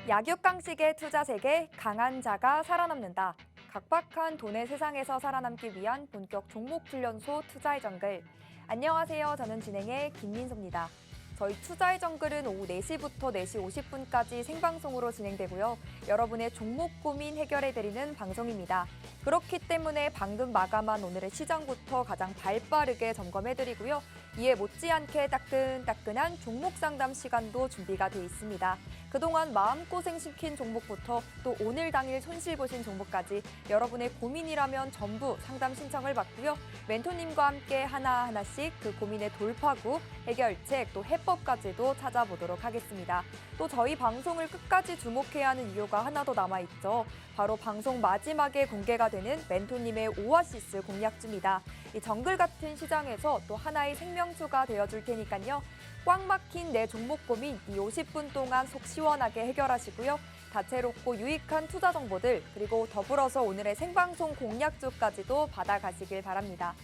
약육강식의 투자 세계, 강한 자가 살아남는다. 각박한 돈의 세상에서 살아남기 위한 본격 종목 훈련소 투자의 정글. 안녕하세요. 저는 진행의 김민소입니다. 저희 투자의 정글은 오후 4시부터 4시 50분까지 생방송으로 진행되고요. 여러분의 종목 고민 해결해드리는 방송입니다. 그렇기 때문에 방금 마감한 오늘의 시장부터 가장 발빠르게 점검해드리고요. 이에 못지않게 따끈따끈한 종목 상담 시간도 준비가 돼 있습니다. 그동안 마음고생 시킨 종목부터 또 오늘 당일 손실 보신 종목까지 여러분의 고민이라면 전부 상담 신청을 받고요. 멘토님과 함께 하나하나씩 그 고민의 돌파구, 해결책, 또 해법까지도 찾아보도록 하겠습니다. 또 저희 방송을 끝까지 주목해야 하는 이유가 하나 더 남아있죠. 바로 방송 마지막에 공개가 되는 멘토님의 오아시스 공략주입니다. 이 정글 같은 시장에서 또 하나의 생명수가 되어줄 테니까요. 꽉 막힌 내 종목 고민 이 50분 동안 속 시원하게 해결하시고요. 다채롭고 유익한 투자 정보들 그리고 더불어서 오늘의 생방송 공략주까지도 받아가시길 바랍니다.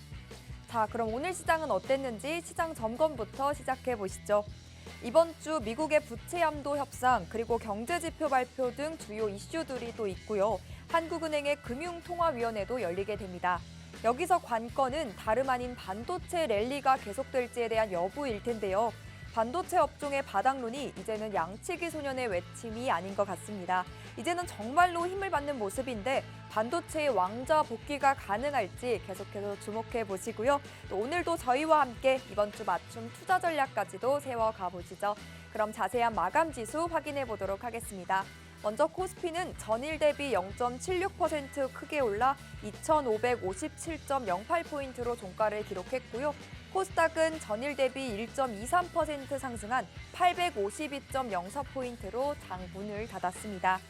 자, 그럼 오늘 시장은 어땠는지 시장 점검부터 시작해 보시죠. 이번 주 미국의 부채 함도 협상 그리고 경제지표 발표 등 주요 이슈들이 또 있고요. 한국은행의 금융통화위원회도 열리게 됩니다. 여기서 관건은 다름 아닌 반도체 랠리가 계속될지에 대한 여부일 텐데요. 반도체 업종의 바닥론이 이제는 양치기 소년의 외침이 아닌 것 같습니다. 이제는 정말로 힘을 받는 모습인데 반도체의 왕좌 복귀가 가능할지 계속해서 주목해 보시고요. 또 오늘도 저희와 함께 이번 주 맞춤 투자 전략까지도 세워가 보시죠. 그럼 자세한 마감 지수 확인해 보도록 하겠습니다. 먼저 코스피는 전일 대비 0.76% 크게 올라 2,557.08포인트로 종가를 기록했고요. 코스닥은 전일 대비 1.23% 상승한 852.04포인트로 장문을 닫았습니다.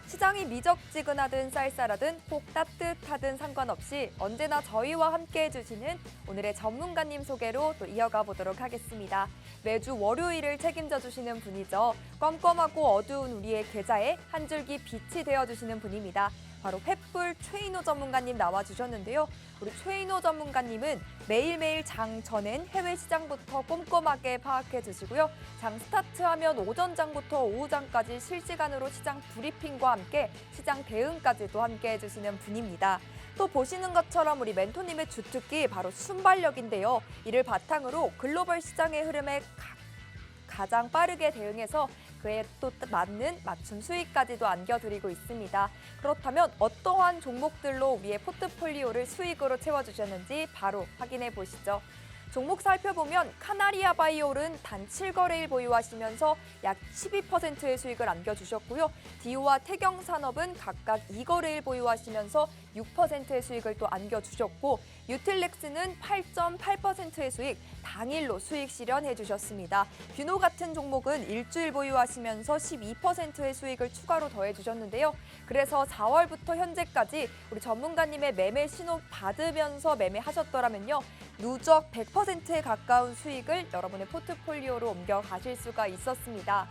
시장이 미적지근하든 쌀쌀하든 혹 따뜻하든 상관없이 언제나 저희와 함께 해주시는 오늘의 전문가님 소개로 또 이어가 보도록 하겠습니다. 매주 월요일을 책임져 주시는 분이죠. 껌껌하고 어두운 우리의 계좌에 한 줄기 빛이 되어주시는 분입니다. 바로 횃불 최인호 전문가님 나와주셨는데요. 우리 최인호 전문가님은 매일매일 장 전엔 해외 시장부터 꼼꼼하게 파악해 주시고요. 장 스타트하면 오전장부터 오후장까지 실시간으로 시장 브리핑과 함께 시장 대응까지도 함께 해주시는 분입니다. 또 보시는 것처럼 우리 멘토님의 주특기 바로 순발력인데요. 이를 바탕으로 글로벌 시장의 흐름에 가장 빠르게 대응해서 그에 또 맞는 맞춤 수익까지도 안겨드리고 있습니다. 그렇다면 어떠한 종목들로 우리의 포트폴리오를 수익으로 채워주셨는지 바로 확인해 보시죠. 종목 살펴보면 카나리아 바이올은 단 7거래일 보유하시면서 약 12%의 수익을 안겨주셨고요. 디오와 태경산업은 각각 2거래일 보유하시면서 6%의 수익을 또 안겨주셨고 유틸렉스는 8.8%의 수익, 당일로 수익 실현해 주셨습니다. 뷰노 같은 종목은 일주일 보유하시면서 12%의 수익을 추가로 더해 주셨는데요. 그래서 4월부터 현재까지 우리 전문가님의 매매 신호 받으면서 매매하셨더라면요. 누적 100%에 가까운 수익을 여러분의 포트폴리오로 옮겨가실 수가 있었습니다.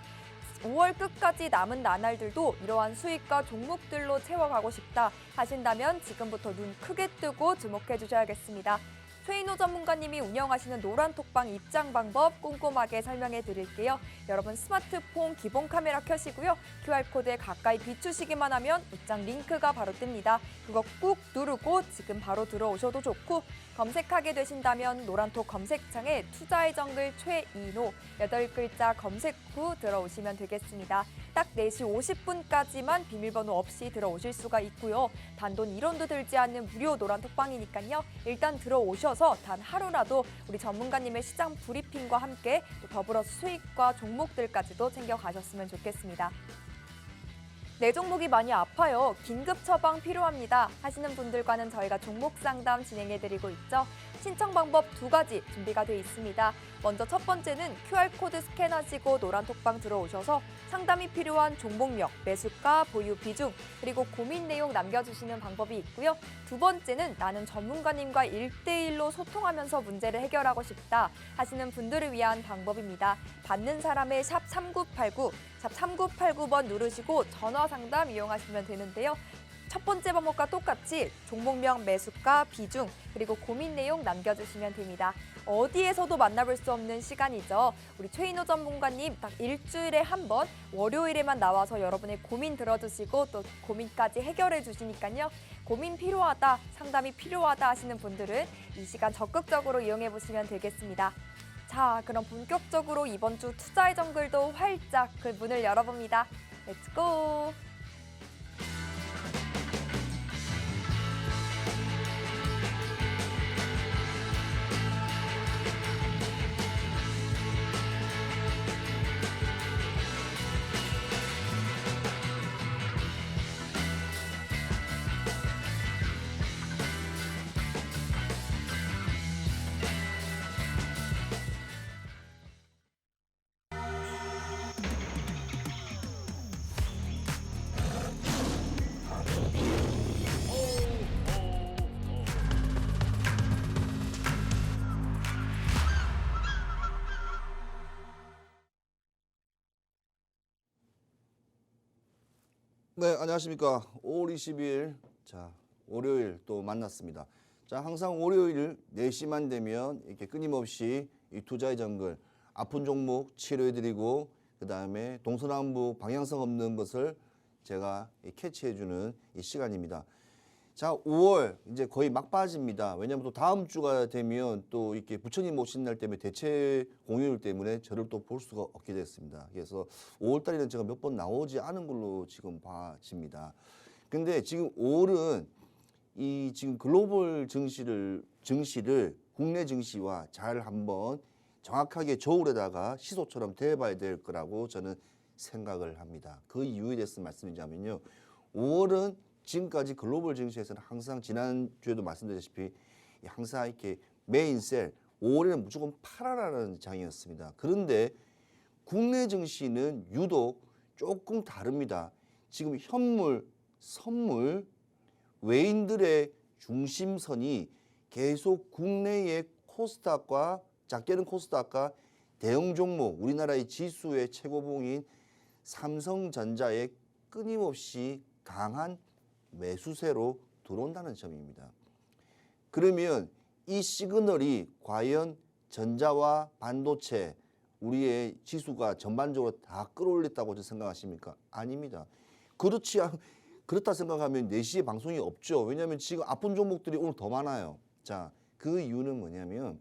5월 끝까지 남은 나날들도 이러한 수익과 종목들로 채워가고 싶다 하신다면 지금부터 눈 크게 뜨고 주목해 주셔야겠습니다. 최인호 전문가님이 운영하시는 노란톡방 입장 방법 꼼꼼하게 설명해 드릴게요. 여러분 스마트폰 기본 카메라 켜시고요. QR코드에 가까이 비추시기만 하면 입장 링크가 바로 뜹니다. 그거 꾹 누르고 지금 바로 들어오셔도 좋고 검색하게 되신다면 노란톡 검색창에 투자의 정글 최인호 8글자 검색 후 들어오시면 되겠습니다. 딱 4시 50분까지만 비밀번호 없이 들어오실 수가 있고요. 단돈 1원도 들지 않는 무료 노란톡방이니까요. 일단 들어오셔서 단 하루라도 우리 전문가님의 시장 브리핑과 함께 또 더불어 수익과 종목들까지도 챙겨가셨으면 좋겠습니다. 내 종목이 많이 아파요. 긴급 처방 필요합니다. 하시는 분들과는 저희가 종목 상담 진행해드리고 있죠. 신청 방법 2가지 준비가 되어 있습니다. 먼저 첫 번째는 QR코드 스캔하시고 노란톡방 들어오셔서 상담이 필요한 종목명, 매수가, 보유 비중, 그리고 고민 내용 남겨주시는 방법이 있고요. 두 번째는 나는 전문가님과 1대1로 소통하면서 문제를 해결하고 싶다 하시는 분들을 위한 방법입니다. 받는 사람의 샵 3989, 샵 3989번 누르시고 전화 상담 이용하시면 되는데요. 첫 번째 방법과 똑같이 종목명 매수가, 비중, 그리고 고민 내용 남겨주시면 됩니다. 어디에서도 만나볼 수 없는 시간이죠. 우리 최인호 전문가님 딱 일주일에 한 번 월요일에만 나와서 여러분의 고민 들어주시고 또 고민까지 해결해 주시니까요. 고민 필요하다, 상담이 필요하다 하시는 분들은 이 시간 적극적으로 이용해 보시면 되겠습니다. 자, 그럼 본격적으로 이번 주 투자의 정글도 활짝 그 문을 열어봅니다. 렛츠고! 네, 안녕하십니까. 5월 20일, 자, 월요일 또 만났습니다. 자, 항상 월요일 4시만 되면 이렇게 끊임없이 이 투자의 정글, 아픈 종목 치료해드리고, 그 다음에 동서남북 방향성 없는 것을 제가 캐치해주는 이 시간입니다. 자, 5월 이제 거의 막바지입니다. 왜냐하면 또 다음 주가 되면 또 이렇게 부처님 오신 날 때문에 대체 공휴일 때문에 저를 또 볼 수가 없게 됐습니다. 그래서 5월 달에는 제가 몇 번 나오지 않은 걸로 지금 봐집니다. 근데 지금 5월은 이 지금 글로벌 증시를 국내 증시와 잘 한번 정확하게 저울에다가 시소처럼 대봐야 될 거라고 저는 생각을 합니다. 그 이유에 대해서 말씀드리자면요. 5월은 지금까지 글로벌 증시에서는 항상 지난주에도 말씀드렸다시피 항상 이렇게 메인셀 5월에는 무조건 팔아라는 장이었습니다. 그런데 국내 증시는 유독 조금 다릅니다. 지금 현물, 선물, 외인들의 중심선이 계속 국내의 코스닥과 작게는 코스닥과 대형 종목 우리나라의 지수의 최고봉인 삼성전자에 끊임없이 강한 매수세로 들어온다는 점입니다. 그러면 이 시그널이 과연 전자와 반도체 우리의 지수가 전반적으로 다 끌어올렸다고 생각하십니까? 아닙니다. 그렇다 생각하면 4시에 방송이 없죠. 왜냐하면 지금 아픈 종목들이 오늘 더 많아요. 자, 그 이유는 뭐냐면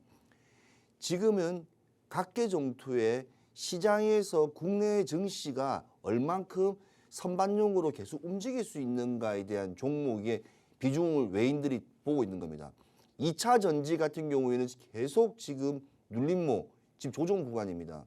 지금은 각계종투의 시장에서 국내 증시가 얼만큼 선반영으로 계속 움직일 수 있는가에 대한 종목의 비중을 외인들이 보고 있는 겁니다. 2차 전지 같은 경우에는 계속 지금 눌림목, 지금 조정 구간입니다.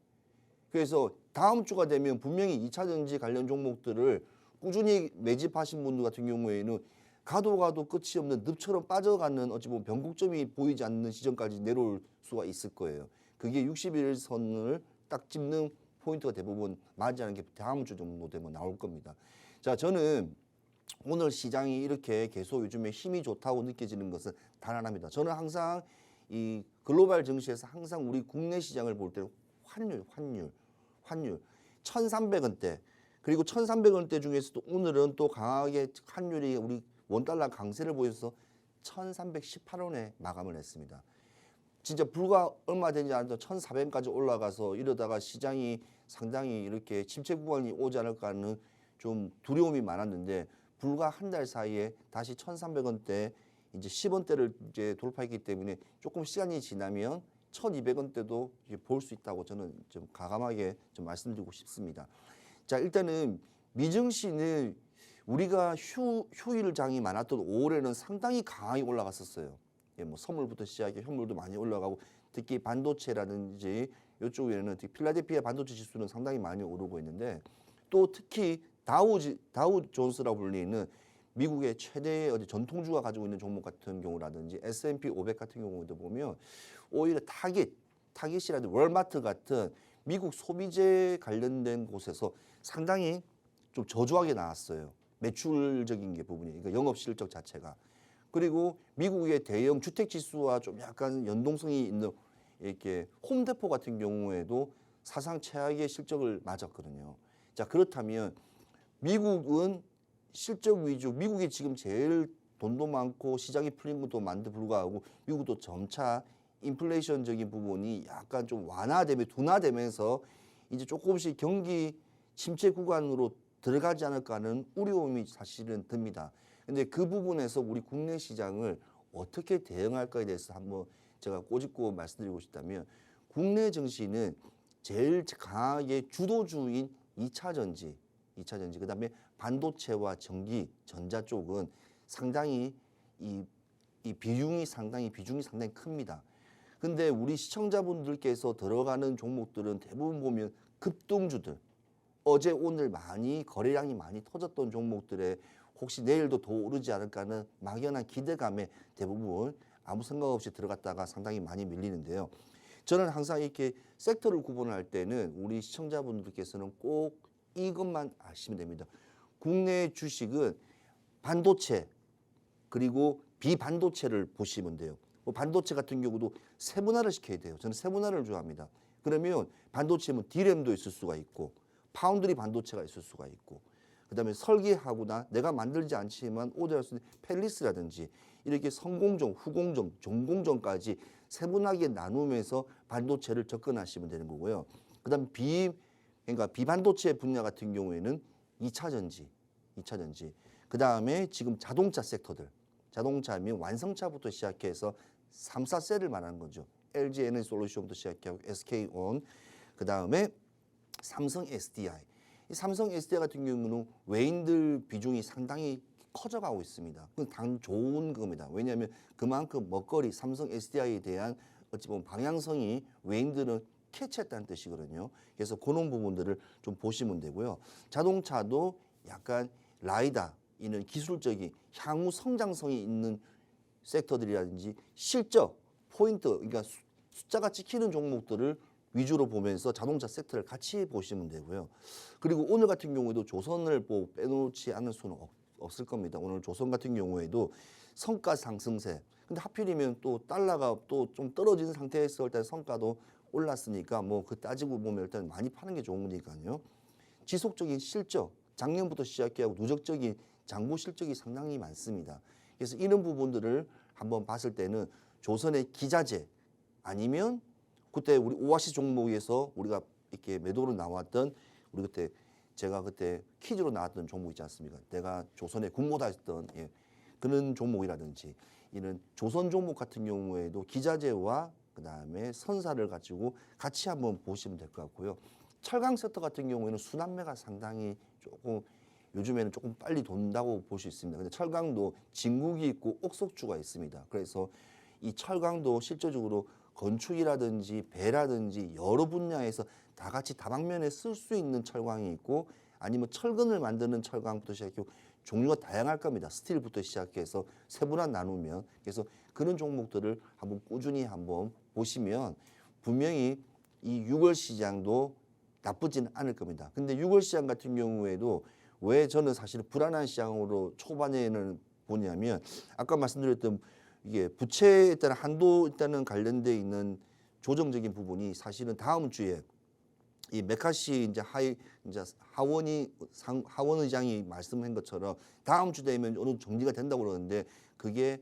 그래서 다음 주가 되면 분명히 2차 전지 관련 종목들을 꾸준히 매집하신 분들 같은 경우에는 가도 끝이 없는 늪처럼 빠져가는 어찌 보면 변곡점이 보이지 않는 시점까지 내려올 수가 있을 거예요. 그게 60일선을 딱 짚는 포인트가 대부분 맞지 않은 게 다음 주 정도 되면 나올 겁니다. 자, 저는 오늘 시장이 이렇게 계속 요즘에 힘이 좋다고 느껴지는 것은 단 하나입니다. 저는 항상 이 글로벌 증시에서 항상 우리 국내 시장을 볼 때는 환율 1,300원대 그리고 1,300원대 중에서도 오늘은 또 강하게 환율이 우리 원달러 강세를 보여서 1,318원에 마감을 했습니다. 진짜 불과 얼마 되지 않아도 1,400원까지 올라가서 이러다가 시장이 상당히 이렇게 침체 구간이 오지 않을까 하는 좀 두려움이 많았는데 불과 한 달 사이에 다시 1,300원대 이제 10원대를 이제 돌파했기 때문에 조금 시간이 지나면 1,200원대도 볼 수 있다고 저는 좀 가감하게 좀 말씀드리고 싶습니다. 자, 일단은 미증시는 우리가 휴일장이 많았던 5월에는 상당히 강하게 올라갔었어요. 예, 뭐 선물부터 시작해 현물도 많이 올라가고 특히 반도체라든지 이쪽에는 특히 필라델피아 반도체 지수는 상당히 많이 오르고 있는데 또 특히 다우 존스라고 불리는 미국의 최대의 어디 전통주가 가지고 있는 종목 같은 경우라든지 S&P 500 같은 경우도 보면 오히려 타겟이라든지 월마트 같은 미국 소비재 관련된 곳에서 상당히 좀 저조하게 나왔어요. 매출적인 게 부분이 그러니까 영업 실적 자체가. 그리고 미국의 대형 주택 지수와 좀 약간 연동성이 있는 이렇게 홈데포 같은 경우에도 사상 최악의 실적을 맞았거든요. 자, 그렇다면 미국은 실적 위주, 미국이 지금 제일 돈도 많고 시장이 풀린 것도 많은데 불구하고 미국도 점차 인플레이션적인 부분이 약간 좀 둔화되면서 이제 조금씩 경기 침체 구간으로 들어가지 않을까 하는 우려움이 사실은 듭니다. 근데 그 부분에서 우리 국내 시장을 어떻게 대응할까에 대해서 한번 제가 꼬집고 말씀드리고 싶다면 국내 증시는 제일 강하게 주도주인 2차 전지, 그다음에 반도체와 전기, 전자 쪽은 상당히 이 비중이 상당히 큽니다. 근데 우리 시청자분들께서 들어가는 종목들은 대부분 보면 급등주들, 어제 오늘 거래량이 많이 터졌던 종목들에 혹시 내일도 더 오르지 않을까 하는 막연한 기대감에 대부분 아무 생각 없이 들어갔다가 상당히 많이 밀리는데요. 저는 항상 이렇게 섹터를 구분할 때는 우리 시청자분들께서는 꼭 이것만 아시면 됩니다. 국내 주식은 반도체 그리고 비반도체를 보시면 돼요. 반도체 같은 경우도 세분화를 시켜야 돼요. 저는 세분화를 좋아합니다. 그러면 반도체면 D램도 있을 수가 있고 파운드리 반도체가 있을 수가 있고 그다음에 설계하거나 내가 만들지 않지만 오더할 수 있는 펠리스라든지 이렇게 선공정, 후공정, 전공정까지 세분하게 나누면서 반도체를 접근하시면 되는 거고요. 그다음 그러니까 비반도체 분야 같은 경우에는 2차 전지. 그다음에 지금 자동차 섹터들. 자동차면 완성차부터 시작해서 3, 4세를 말하는 거죠. LG 에너지솔루션부터 시작하고 SK온, 그다음에 삼성 SDI. 이 삼성 SDI 같은 경우는 외인들 비중이 상당히 커져가고 있습니다. 그건 당 좋은 겁니다. 왜냐하면 그만큼 먹거리 삼성 SDI에 대한 어찌 보면 방향성이 외인들은 캐치했다는 뜻이거든요. 그래서 그런 부분들을 좀 보시면 되고요. 자동차도 약간 라이다 이는 기술적인 향후 성장성이 있는 섹터들이라든지 실적 포인트 그러니까 숫자가 찍히는 종목들을 위주로 보면서 자동차 섹터를 같이 보시면 되고요. 그리고 오늘 같은 경우에도 조선을 빼놓지 않을 수는 없을 겁니다. 오늘 조선 같은 경우에도 성과 상승세. 근데 하필이면 또 달러가 또 좀 떨어지는 상태에서 일단 성과도 올랐으니까 뭐 그 따지고 보면 일단 많이 파는 게 좋은 거니까요. 지속적인 실적, 작년부터 시작해서 누적적인 장부 실적이 상당히 많습니다. 그래서 이런 부분들을 한번 봤을 때는 조선의 기자재 아니면 그때 우리 오아시 종목에서 우리가 이렇게 매도로 나왔던 우리 제가 그때 퀴즈로 나왔던 종목 있지 않습니까? 내가 조선의 군모다 했던 그런 종목이라든지 이런 조선 종목 같은 경우에도 기자재와 그다음에 선사를 가지고 같이 한번 보시면 될 것 같고요. 철강 섹터 같은 경우에는 순환매가 상당히 조금 요즘에는 조금 빨리 돈다고 볼 수 있습니다. 근데 철강도 진국이 있고 옥석주가 있습니다. 그래서 이 철강도 실질적으로 건축이라든지 배라든지 여러 분야에서 다 같이 다방면에 쓸 수 있는 철강이 있고 아니면 철근을 만드는 철강부터 시작해서 종류가 다양할 겁니다. 스틸부터 시작해서 세분화 나누면 그래서 그런 종목들을 한번 꾸준히 한번 보시면 분명히 이 6월 시장도 나쁘지는 않을 겁니다. 근데 6월 시장 같은 경우에도 왜 저는 사실 불안한 시장으로 초반에는 보냐면 아까 말씀드렸던 이게 부채에 따른 한도 일단은 관련돼 있는 조정적인 부분이 사실은 다음 주에 이 메카시 이제 하원 의장이 말씀한 것처럼 다음 주 되면 어느 정리가 된다고 그러는데 그게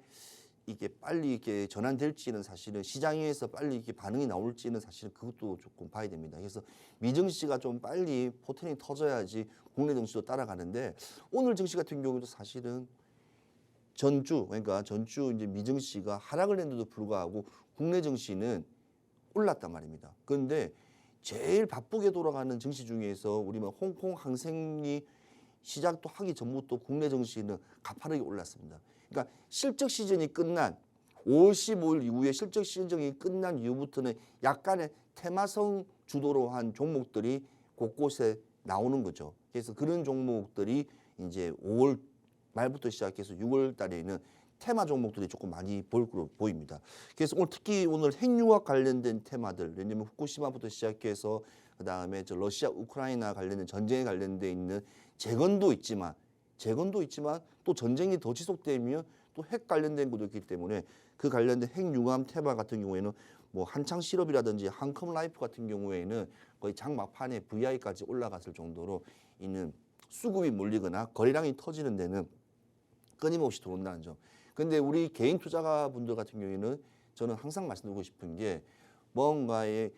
이게 빨리 이렇게 전환될지는 사실은 시장에서 빨리 이렇게 반응이 나올지는 사실은 그것도 조금 봐야 됩니다. 그래서 미증시가 좀 빨리 포텐이 터져야지 국내 증시도 따라가는데 오늘 증시 같은 경우도 사실은 전주 이제 미증시가 하락을 했는데도 불구하고 국내 증시는 올랐단 말입니다. 그런데 제일 바쁘게 돌아가는 증시 중에서 우리만 홍콩 항생이 시작도 하기 전부터 국내 증시는 가파르게 올랐습니다. 그러니까 실적 시즌이 끝난 5월 15일 이후에 실적 시즌이 끝난 이후부터는 약간의 테마성 주도로 한 종목들이 곳곳에 나오는 거죠. 그래서 그런 종목들이 이제 5월 말부터 시작해서 6월 달에는 테마 종목들이 조금 많이 보일 것으로 보입니다. 그래서 오늘 특히 오늘 핵융합 관련된 테마들, 왜냐면 후쿠시마부터 시작해서 그다음에 러시아 우크라이나 관련된 전쟁에 관련돼 있는 재건도 있지만 또 전쟁이 더 지속되면 또 핵 관련된 것도 있기 때문에 그 관련된 핵융합 테마 같은 경우에는 뭐 한창 실업이라든지 한컴 라이프 같은 경우에는 거의 장 막판에 VI까지 올라갔을 정도로 있는 수급이 몰리거나 거래량이 터지는 데는 끊임없이 들어온다는 점. 근데 우리 개인 투자가분들 같은 경우에는 저는 항상 말씀드리고 싶은 게 뭔가에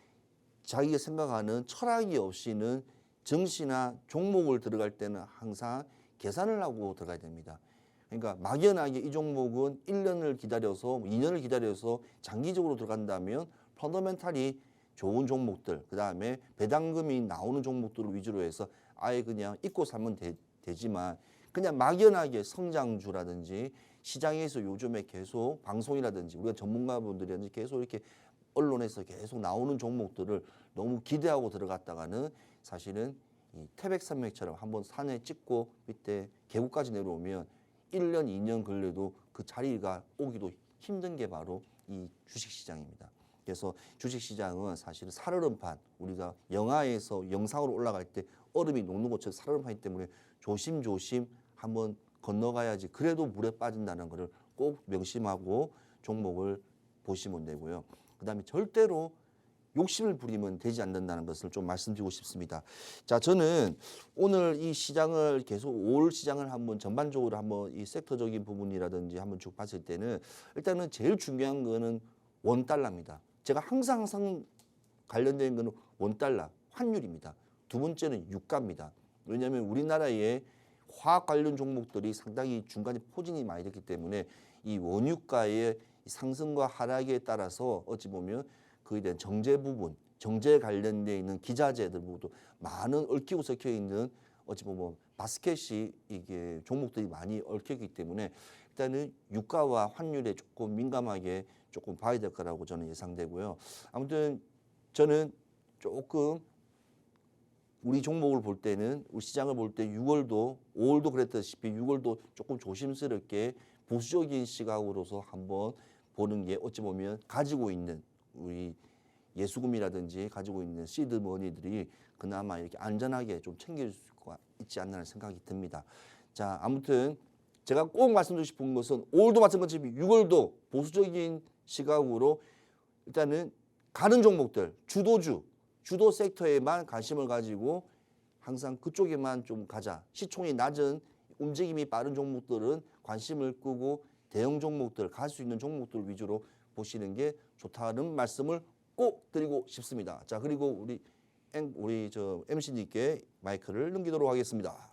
자기가 생각하는 철학이 없이는 증시나 종목을 들어갈 때는 항상 계산을 하고 들어가야 됩니다. 그러니까 막연하게 이 종목은 1년을 기다려서 2년을 기다려서 장기적으로 들어간다면 펀더멘탈이 좋은 종목들, 그다음에 배당금이 나오는 종목들을 위주로 해서 아예 그냥 잊고 살면 되지만 그냥 막연하게 성장주라든지 시장에서 요즘에 계속 방송이라든지 우리가 전문가분들이라든지 계속 이렇게 언론에서 계속 나오는 종목들을 너무 기대하고 들어갔다가는 사실은 이 태백산맥처럼 한번 산에 찍고 밑에 계곡까지 내려오면 1년, 2년 걸려도 그 자리가 오기도 힘든 게 바로 이 주식시장입니다. 그래서 주식시장은 사실은 살얼음판, 우리가 영화에서 영상으로 올라갈 때 얼음이 녹는 것처럼 살얼음판이기 때문에 조심조심 한번 건너가야지 그래도 물에 빠진다는 것을 꼭 명심하고 종목을 보시면 되고요. 그다음에 절대로 욕심을 부리면 되지 않는다는 것을 좀 말씀드리고 싶습니다. 자, 저는 오늘 이 시장을 계속 5월 시장을 한번 전반적으로 한번 이 섹터적인 부분이라든지 한번 쭉 봤을 때는 일단은 제일 중요한 거는 원달러입니다. 제가 항상 관련된 거는 원달러, 환율입니다. 두 번째는 유가입니다. 왜냐하면 우리나라의 화학 관련 종목들이 상당히 중간에 포진이 많이 됐기 때문에 이 원유가의 상승과 하락에 따라서 어찌 보면 그에 대한 정제 부분, 정제 관련되어 있는 기자재들 부분도 많은 얽히고 섞여 있는 어찌 보면 바스켓이 이게 종목들이 많이 얽혀있기 때문에 일단은 유가와 환율에 조금 민감하게 조금 봐야 될 거라고 저는 예상되고요. 아무튼 저는 조금 우리 종목을 볼 때는 우리 시장을 볼 때 6월도 5월도 그랬다시피 6월도 조금 조심스럽게 보수적인 시각으로서 한번 보는 게 어찌 보면 가지고 있는 우리 예수금이라든지 가지고 있는 시드머니들이 그나마 이렇게 안전하게 좀 챙길 수가 있지 않나 생각이 듭니다. 자, 아무튼 제가 꼭 말씀드리고 싶은 것은 5월도 마찬가지로 6월도 보수적인 시각으로 일단은 가는 종목들, 주도 섹터에만 관심을 가지고 항상 그쪽에만 좀 가자. 시총이 낮은 움직임이 빠른 종목들은 관심을 끄고 대형 종목들, 갈 수 있는 종목들 위주로 보시는 게 좋다는 말씀을 꼭 드리고 싶습니다. 자, 그리고 우리 MC님께 마이크를 넘기도록 하겠습니다.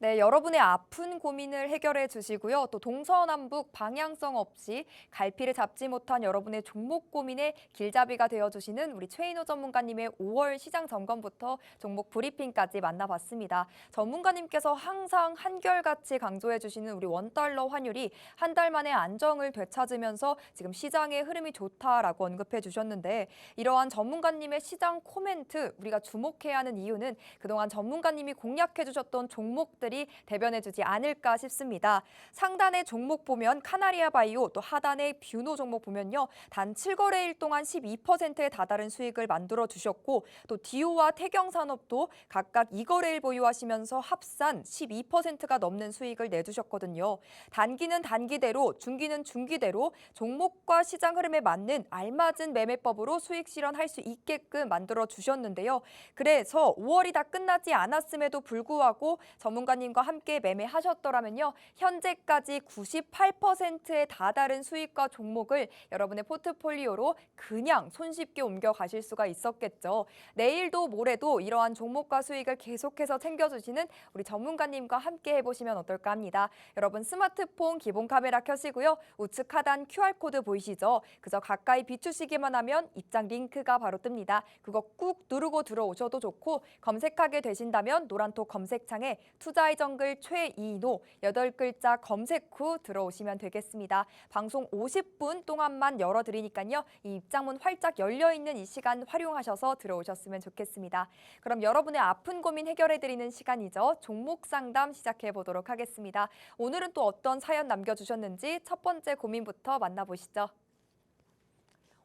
네, 여러분의 아픈 고민을 해결해 주시고요. 또 동서남북 방향성 없이 갈피를 잡지 못한 여러분의 종목 고민에 길잡이가 되어주시는 우리 최인호 전문가님의 5월 시장 점검부터 종목 브리핑까지 만나봤습니다. 전문가님께서 항상 한결같이 강조해 주시는 우리 원달러 환율이 한 달 만에 안정을 되찾으면서 지금 시장의 흐름이 좋다라고 언급해 주셨는데 이러한 전문가님의 시장 코멘트 우리가 주목해야 하는 이유는 그동안 전문가님이 공략해 주셨던 종목들 대변해주지 않을까 싶습니다. 상단의 종목 보면 카나리아 바이오 또 하단의 뷰노 종목 보면요. 단 7거래일 동안 12%에 다다른 수익을 만들어 주셨고 또 디오와 태경산업도 각각 2거래일 보유하시면서 합산 12%가 넘는 수익을 내주셨거든요. 단기는 단기대로 중기는 중기대로 종목과 시장 흐름에 맞는 알맞은 매매법으로 수익 실현할 수 있게끔 만들어 주셨는데요. 그래서 5월이 다 끝나지 않았음에도 불구하고 전문가님과 함께 매매하셨더라면요. 현재까지 98%에 다다른 수익과 종목을 여러분의 포트폴리오로 그냥 손쉽게 옮겨가실 수가 있었겠죠. 내일도 모레도 이러한 종목과 수익을 계속해서 챙겨주시는 우리 전문가님과 함께 해보시면 어떨까 합니다. 여러분 스마트폰 기본 카메라 켜시고요. 우측 하단 QR코드 보이시죠? 그저 가까이 비추시기만 하면 입장 링크가 바로 뜹니다. 그거 꾹 누르고 들어오셔도 좋고 검색하게 되신다면 노란톡 검색창에 투자의 정글 최인호 8글자 검색 후 들어오시면 되겠습니다. 방송 50분 동안만 열어드리니까요. 이 입장문 활짝 열려있는 이 시간 활용하셔서 들어오셨으면 좋겠습니다. 그럼 여러분의 아픈 고민 해결해드리는 시간이죠. 종목 상담 시작해보도록 하겠습니다. 오늘은 또 어떤 사연 남겨주셨는지 첫 번째 고민부터 만나보시죠.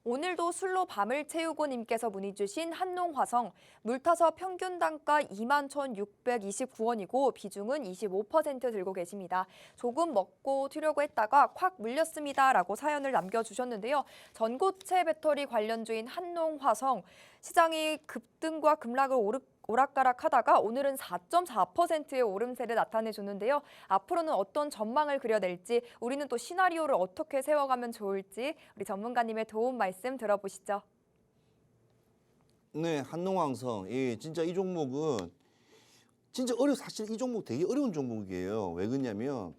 오늘도 술로 밤을 채우고 님께서 문의 주신 한농화성 물 타서 평균 단가 21,629원이고 비중은 25% 들고 계십니다. 조금 먹고 튀려고 했다가 콱 물렸습니다 라고 사연을 남겨주셨는데요. 전고체 배터리 관련주인 한농화성 시장이 급등과 급락을 오락가락하다가 오늘은 4.4%의 오름세를 나타내줬는데요. 앞으로는 어떤 전망을 그려낼지, 우리는 또 시나리오를 어떻게 세워가면 좋을지 우리 전문가님의 도움 말씀 들어보시죠. 네, 한농항성. 진짜 이 종목은 진짜 사실 이 종목 되게 어려운 종목이에요. 왜 그러냐면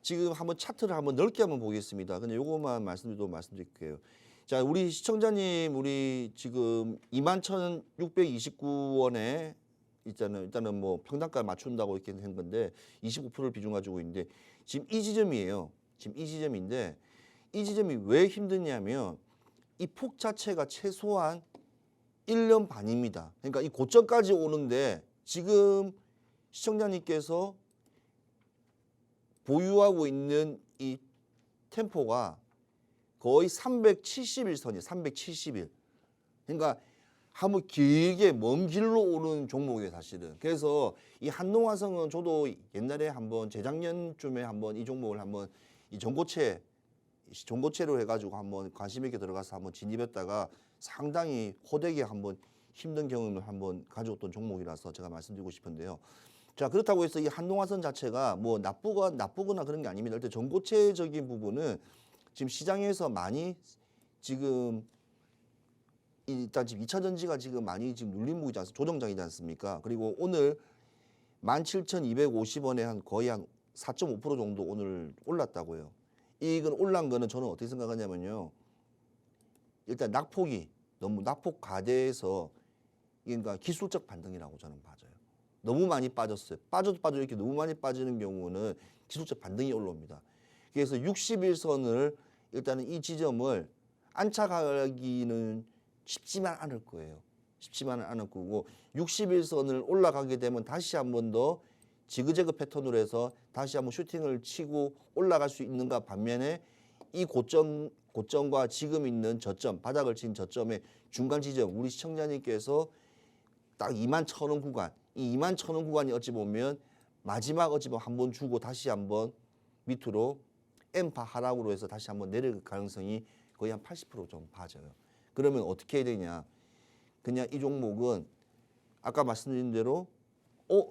지금 한번 차트를 한번 넓게 한번 보겠습니다. 근데 요것만 말씀드릴게요. 자, 우리 시청자님, 우리 지금 21,629원에 일단은 뭐 평단가 맞춘다고 이렇게 한 건데 25%를 비중 가지고 있는데 지금 이 지점이에요. 지금 이 지점인데 이 지점이 왜 힘드냐면 이 폭 자체가 최소한 1년 반입니다. 그러니까 이 고점까지 오는데 지금 시청자님께서 보유하고 있는 이 템포가 거의 370일선이에요. 370일. 그러니까 한번 길게 먼 길로 오는 종목이에요, 사실은. 그래서 이 한농화성은 저도 옛날에 한번 재작년쯤에 한번 이 종목을 한번 이 전고체로 해가지고 한번 관심 있게 들어가서 한번 진입했다가 상당히 호되게 한번 힘든 경험을 한번 가져왔던 종목이라서 제가 말씀드리고 싶은데요. 자, 그렇다고 해서 이 한농화선 자체가 뭐 나쁘거나 그런 게 아닙니다. 일단 전고체적인 부분은 지금 시장에서 많이 지금 일단 지금 2차 전지가 지금 많이 지금 눌림목이지 않습니까? 조정장이지 않습니까? 그리고 오늘 17,250원에 한 거의 한 4.5% 정도 오늘 올랐다고요. 이건 올란 거는 저는 어떻게 생각하냐면요. 일단 너무 낙폭 과대해서 그러니까 기술적 반등이라고 저는 봐요. 너무 많이 빠졌어요. 빠져도 이렇게 너무 많이 빠지는 경우는 기술적 반등이 올라옵니다. 그래서 61선을 일단은 이 지점을 안착하기는 쉽지만 않을 거예요. 쉽지만은 않을 거고 61선을 올라가게 되면 다시 한 번 더 지그재그 패턴으로 해서 다시 한번 슈팅을 치고 올라갈 수 있는가 반면에 이 고점과 지금 있는 저점, 바닥을 친 저점의 중간 지점, 우리 시청자님께서 딱 21,000원 구간, 이 21,000원 구간이 어찌 보면 마지막 어찌 보면 한번 주고 다시 한번 밑으로 N파 하락으로 해서 다시 한번 내려갈 가능성이 거의 한 80%좀 봐져요. 그러면 어떻게 해야 되냐? 그냥 이 종목은 아까 말씀드린 대로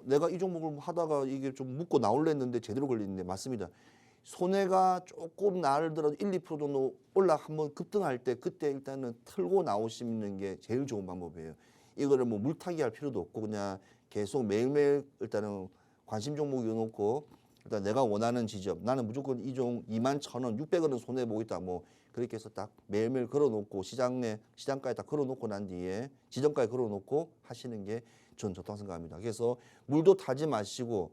내가 이 종목을 하다가 이게 좀 묶고 나올려 했는데 제대로 걸리는데 맞습니다. 손해가 조금 나르더라도 1, 2% 정도 한번 급등할 때 그때 일단은 틀고 나오시는 게 제일 좋은 방법이에요. 이거를 뭐 물타기 할 필요도 없고 그냥 계속 매일매일 일단은 관심 종목 이어놓고 일단 내가 원하는 지점 나는 무조건 이 종 21,000원, 600원은 손해 보겠다 뭐 그렇게 해서 딱 매일매일 걸어놓고 시장가에 딱 걸어놓고 난 뒤에 지점가에 걸어놓고 하시는 게 전 좋다고 생각합니다. 그래서 물도 타지 마시고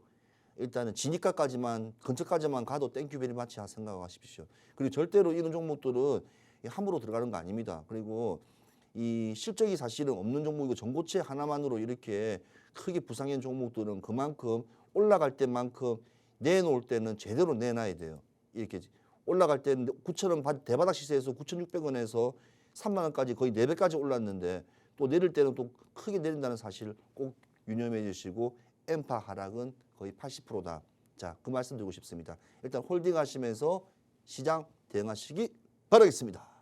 일단은 진입가까지만 근처까지만 가도 땡큐 베리 마치 생각하십시오. 그리고 절대로 이런 종목들은 함부로 들어가는 거 아닙니다. 그리고 이 실적이 사실은 없는 종목이고 전고체 하나만으로 이렇게 크게 부상한 종목들은 그만큼 올라갈 때만큼 내놓을 때는 제대로 내놔야 돼요. 이렇게 올라갈 때는 9,000원 대바닥 시세에서 9,600원에서 3만 원까지 거의 4배까지 올랐는데 또 내릴 때는 또 크게 내린다는 사실 꼭 유념해 주시고 N파 하락은 거의 80%다. 자, 그 말씀 드리고 싶습니다. 일단 홀딩하시면서 시장 대응하시기 바라겠습니다.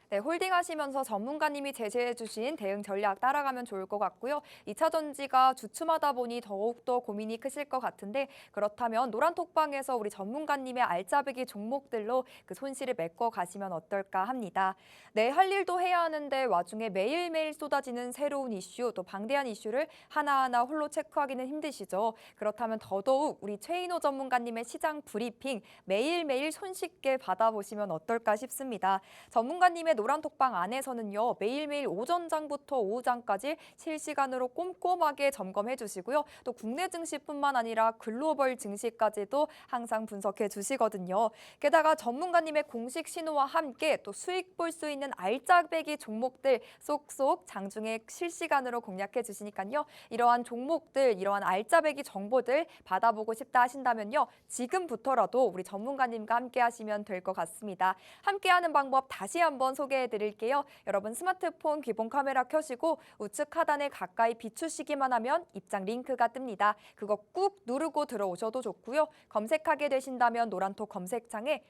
네, 홀딩하시면서 전문가님이 제시해 주신 대응 전략 따라가면 좋을 것 같고요. 2차 전지가 주춤하다 보니 더욱더 고민이 크실 것 같은데 그렇다면 노란톡방에서 우리 전문가님의 알짜배기 종목들로 그 손실을 메꿔 가시면 어떨까 합니다. 네, 할 일도 해야 하는데 와중에 매일매일 쏟아지는 새로운 이슈 또 방대한 이슈를 하나하나 홀로 체크하기는 힘드시죠. 그렇다면 더더욱 우리 최인호 전문가님의 시장 브리핑 매일매일 손쉽게 받아보시면 어떨까 싶습니다. 전문가님의 노란톡방 안에서는요. 매일매일 오전장부터 오후장까지 실시간으로 꼼꼼하게 점검해 주시고요. 또 국내 증시뿐만 아니라 글로벌 증시까지도 항상 분석해 주시거든요. 게다가 전문가님의 공식 신호와 함께 또 수익 볼 수 있는 알짜배기 종목들 쏙쏙 장중에 실시간으로 공략해 주시니까요. 이러한 종목들, 이러한 알짜배기 정보들 받아보고 싶다 하신다면요. 지금부터라도 우리 전문가님과 함께 하시면 될 것 같습니다. 함께하는 방법 다시 한번 소개해 드릴게요. 여러분 스마트폰 기본 카메라 켜시고 우측 하단에 가까이 비추시기만 하면 입장 링크가 뜹니다. 그거 꾹 누르고 들어오셔도 좋고요. 검색하게 되신다면 노란톡 검색창에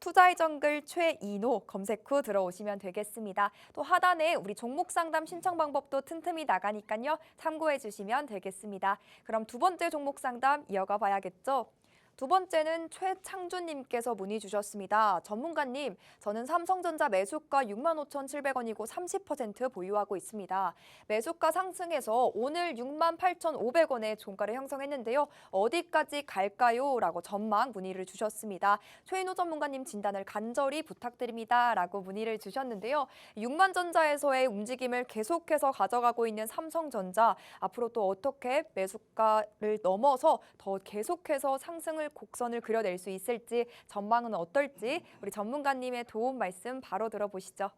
투자의 정글 최인호 검색 후 들어오시면 되겠습니다. 또 하단에 우리 종목 상담 신청 방법도 틈틈이 나가니까요. 참고해 주시면 되겠습니다. 그럼 두 번째 종목 상담 이어가 봐야겠죠? 두 번째는 최창준님께서 문의 주셨습니다. 전문가님, 저는 삼성전자 매수가 65,700원이고 30% 보유하고 있습니다. 매수가 상승해서 오늘 68,500원에 종가를 형성했는데요. 어디까지 갈까요? 라고 전망 문의를 주셨습니다. 최인호 전문가님 진단을 간절히 부탁드립니다. 라고 문의를 주셨는데요. 6만전자에서의 움직임을 계속해서 가져가고 있는 삼성전자, 앞으로 또 어떻게 매수가를 넘어서 더 계속해서 상승을 곡선을 그려낼 수 있을지 전망은 어떨지 우리 전문가님의 도움 말씀 바로 들어보시죠.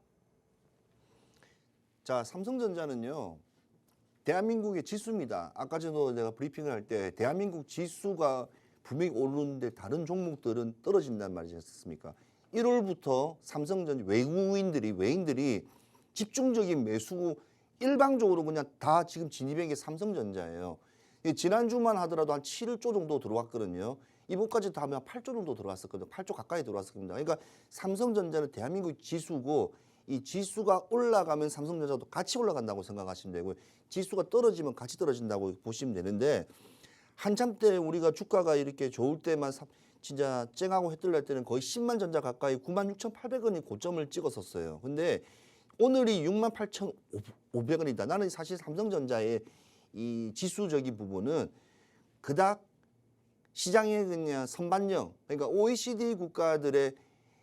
자, 삼성전자는요. 대한민국의 지수입니다. 아까 전에 내가 브리핑을 할 때 대한민국 지수가 분명히 오르는데 다른 종목들은 떨어진다는 말이지 않습니까? 1월부터 삼성전자 외인들이 집중적인 매수 일방적으로 그냥 다 지금 진입한 게 삼성전자예요. 지난주만 하더라도 한 7조 정도 들어왔거든요. 이번까지 다 하면 8조 정도 들어왔었거든요. 8조 가까이 들어왔습니다. 그러니까 삼성전자는 대한민국 지수고 이 지수가 올라가면 삼성전자도 같이 올라간다고 생각하시면 되고요. 지수가 떨어지면 같이 떨어진다고 보시면 되는데 한참 때 우리가 주가가 이렇게 좋을 때만 진짜 쨍하고 해뜰날 때는 거의 10만 전자 가까이 96,800원이 고점을 찍었었어요. 근데 오늘이 68,500원이다. 나는 사실 삼성전자의 이 지수적인 부분은 그닥 시장의 그냥 선반영, 그러니까 OECD 국가들의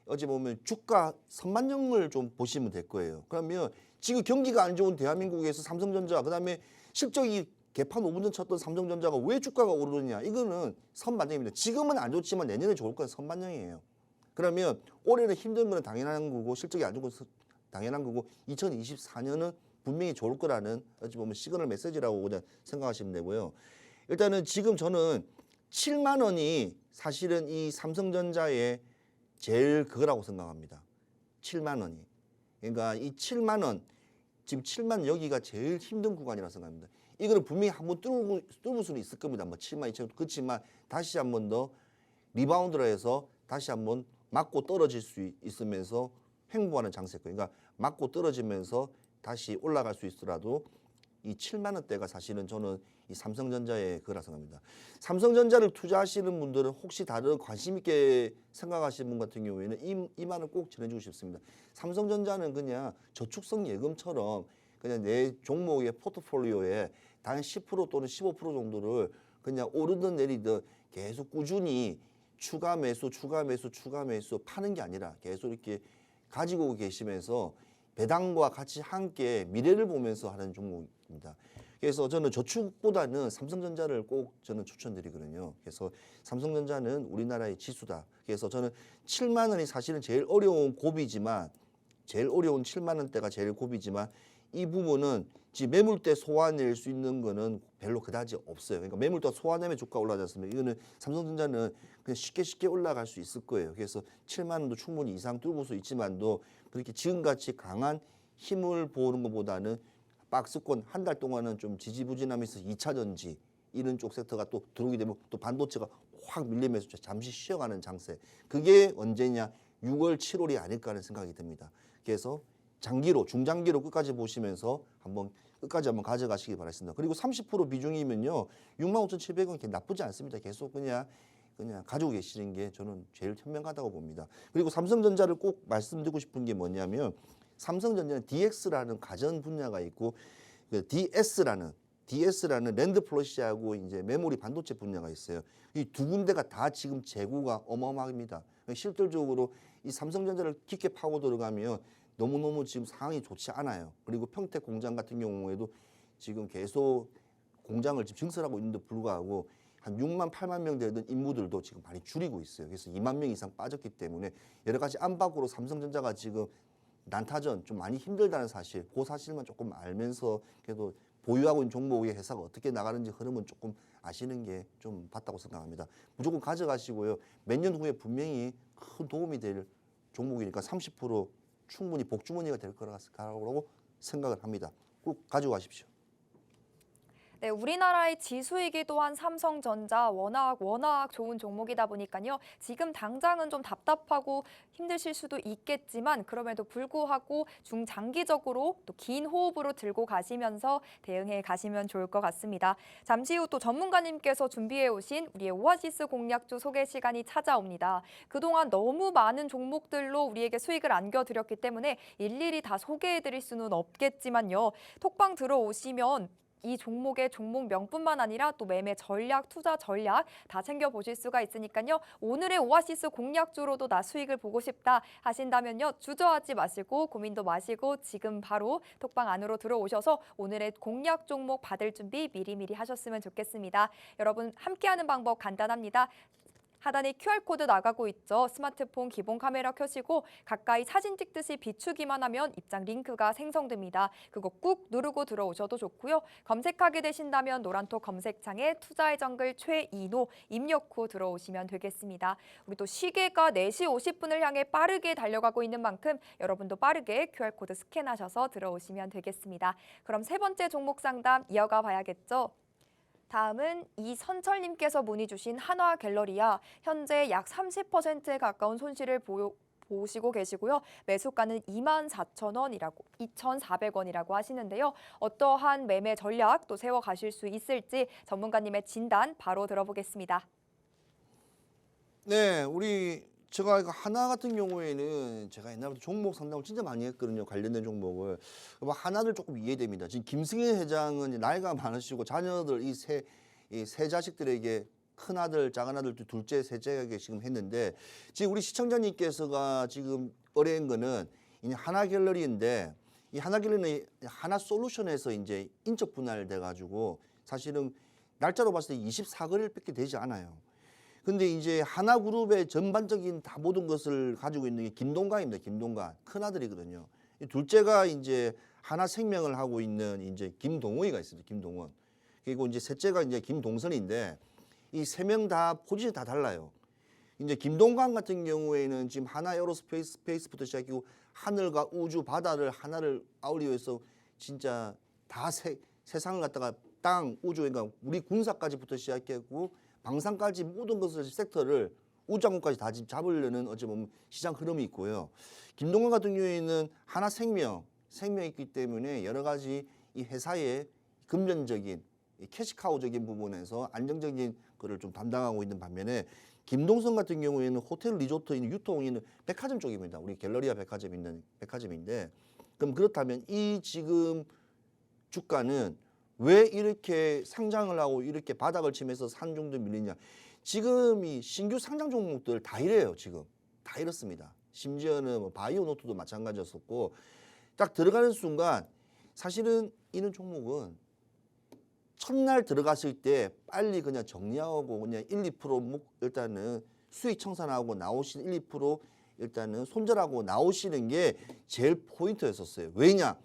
어찌 보면 주가 선반영을 좀 보시면 될 거예요. 그러면 지금 경기가 안 좋은 대한민국에서 삼성전자, 그다음에 실적이 개판 5분 전 쳤던 삼성전자가 왜 주가가 오르느냐? 이거는 선반영입니다. 지금은 안 좋지만 내년에 좋을 건 선반영이에요. 그러면 올해는 힘든 건 당연한 거고 실적이 안 좋은 건 당연한 거고 2024년은 분명히 좋을 거라는 어찌 보면 시그널 메시지라고 그냥 생각하시면 되고요. 일단은 지금 저는 7만 원이 사실은 이 삼성전자의 제일 그거라고 생각합니다. 7만 원이. 그러니까 이 7만 원, 지금 7만 여기가 제일 힘든 구간이라고 생각합니다. 이거는 분명히 한번 뚫을 수는 있을 겁니다. 뭐 7만 2천 그렇지만 다시 한번 더 리바운드를 해서 다시 한번 맞고 떨어질 수 있으면서 횡보하는 장세거든요. 그러니까 맞고 떨어지면서 다시 올라갈 수 있더라도 이 7만 원대가 사실은 저는 이 삼성전자의 그거라 생각합니다. 삼성전자를 투자하시는 분들은 혹시 다른 관심 있게 생각하시는 분 같은 경우에는 이 말을 꼭 전해주고 싶습니다. 삼성전자는 그냥 저축성 예금처럼 그냥 내 종목의 포트폴리오에 단 10% 또는 15% 정도를 그냥 오르든 내리든 계속 꾸준히 추가 매수 파는 게 아니라 계속 이렇게 가지고 계시면서 배당과 같이 함께 미래를 보면서 하는 종목입니다. 그래서 저는 저축보다는 삼성전자를 꼭 저는 추천드리거든요. 그래서 삼성전자는 우리나라의 지수다. 그래서 저는 7만 원이 사실은 제일 어려운 고비지만 제일 어려운 7만 원대가 제일 고비지만 이 부분은 지금 매물대 소화낼 수 있는 거는 별로 그다지 없어요. 그러니까 매물대 소화내면 주가 올라가지 않습니까? 이거는 삼성전자는 그냥 쉽게 올라갈 수 있을 거예요. 그래서 7만 원도 충분히 이상 뚫을 수 있지만도 그렇게 지금같이 강한 힘을 보는 것보다는 박스권 한 달 동안은 좀 지지부진하면서 2차 전지 이런 쪽 섹터가 또 들어오게 되면 또 반도체가 확 밀리면서 잠시 쉬어가는 장세. 그게 언제냐? 6월, 7월이 아닐까 하는 생각이 듭니다. 그래서 장기로, 중장기로 끝까지 보시면서 끝까지 한번 가져가시기 바라겠습니다. 그리고 30% 비중이면요. 65,700원 이렇게 나쁘지 않습니다. 계속 그냥 가지고 계시는 게 저는 제일 현명하다고 봅니다. 그리고 삼성전자를 꼭 말씀드리고 싶은 게 뭐냐면 삼성전자는 DX라는 가전 분야가 있고 그 DS라는 랜드 플러시하고 이제 메모리 반도체 분야가 있어요. 이 두 군데가 다 지금 재고가 어마어마합니다. 실질적으로 이 삼성전자를 깊게 파고 들어가면 너무너무 지금 상황이 좋지 않아요. 그리고 평택 공장 같은 경우에도 지금 계속 공장을 지금 증설하고 있는데 불구하고 한 6만 8만 명 되던 인무들도 지금 많이 줄이고 있어요. 그래서 2만 명 이상 빠졌기 때문에 여러 가지 안팎으로 삼성전자가 지금 난타전 좀 많이 힘들다는 사실, 그 사실만 조금 알면서 그래도 보유하고 있는 종목의 회사가 어떻게 나가는지 흐름은 조금 아시는 게 좀 맞다고 생각합니다. 무조건 가져가시고요. 몇 년 후에 분명히 큰 도움이 될 종목이니까 30% 충분히 복주머니가 될 거라고 생각을 합니다. 꼭 가지고 가십시오. 네, 우리나라의 지수이기도 한 삼성전자 워낙 좋은 종목이다 보니까요. 지금 당장은 좀 답답하고 힘드실 수도 있겠지만 그럼에도 불구하고 중장기적으로 또 긴 호흡으로 들고 가시면서 대응해 가시면 좋을 것 같습니다. 잠시 후 또 전문가님께서 준비해 오신 우리의 오아시스 공략주 소개 시간이 찾아옵니다. 그동안 너무 많은 종목들로 우리에게 수익을 안겨드렸기 때문에 일일이 다 소개해 드릴 수는 없겠지만요. 톡방 들어오시면 이 종목의 종목명뿐만 아니라 또 매매 전략, 투자 전략 다 챙겨보실 수가 있으니까요. 오늘의 오아시스 공략주로도 나 수익을 보고 싶다 하신다면요. 주저하지 마시고 고민도 마시고 지금 바로 톡방 안으로 들어오셔서 오늘의 공략 종목 받을 준비 미리미리 하셨으면 좋겠습니다. 여러분 함께하는 방법 간단합니다. 하단에 QR코드 나가고 있죠. 스마트폰 기본 카메라 켜시고 가까이 사진 찍듯이 비추기만 하면 입장 링크가 생성됩니다. 그거 꾹 누르고 들어오셔도 좋고요. 검색하게 되신다면 노란톡 검색창에 투자의 정글 최인호 입력 후 들어오시면 되겠습니다. 우리 또 시계가 4시 50분을 향해 빠르게 달려가고 있는 만큼 여러분도 빠르게 QR코드 스캔하셔서 들어오시면 되겠습니다. 그럼 세 번째 종목 상담 이어가 봐야겠죠. 다음은 이선철님께서 문의 주신 한화갤러리아 현재 약 30%에 가까운 손실을 보시고 계시고요. 매수가는 24,000원이라고 2,400원이라고 하시는데요. 어떠한 매매 전략 또 세워 가실 수 있을지 전문가님의 진단 바로 들어보겠습니다. 네, 제가 이거 하나 같은 경우에는 제가 옛날부터 종목 상담을 진짜 많이 했거든요. 관련된 종목을. 하나를 조금 이해됩니다. 지금 김승현 회장은 이제 나이가 많으시고 자녀들 이 세 자식들에게 큰 아들, 작은 아들, 둘째, 셋째에게 지금 했는데 지금 우리 시청자님께서가 지금 의뢰한 거는 이 하나 갤러리인데 이 하나 갤러리는 하나 솔루션에서 이제 인적 분할돼 가지고 사실은 날짜로 봤을 때 24거래일밖에 되지 않아요. 근데 이제 하나그룹의 전반적인 다 모든 것을 가지고 있는 게 김동관입니다. 김동관. 큰아들이거든요. 둘째가 이제 하나생명을 하고 있는 이제 김동호이가 있습니다. 김동원. 그리고 이제 셋째가 이제 김동선인데 이 세 명 다 포지션이 다 달라요. 이제 김동관 같은 경우에는 지금 하나 에어로스페이스부터 시작하고 하늘과 우주, 바다를 하나를 아우리해서 진짜 다 세상을 갖다가 땅, 우주, 그러니까 우리 군사까지부터 시작했고 방산까지 모든 것을 섹터를 우주항공까지 다 잡으려는 어찌 보면 시장 흐름이 있고요. 김동관 같은 경우에는 생명이 있기 때문에 여러 가지 이 회사의 금전적인 캐시카우적인 부분에서 안정적인 거를 좀 담당하고 있는 반면에 김동선 같은 경우에는 호텔 리조트 유통이 있는 백화점 쪽입니다. 우리 갤러리아 백화점 있는 백화점인데 그럼 그렇다면 이 지금 주가는 왜 이렇게 상장을 하고 이렇게 바닥을 치면서 산중도 밀리냐. 지금 이 신규 상장 종목들 다 이래요. 지금 다 이렇습니다. 심지어는 뭐 바이오노트도 마찬가지였었고 딱 들어가는 순간 사실은 이런 종목은 첫날 들어갔을 때 빨리 그냥 정리하고 그냥 1, 2% 일단은 수익 청산하고 나오시는 1, 2% 일단은 손절하고 나오시는 게 제일 포인트였었어요. 왜냐?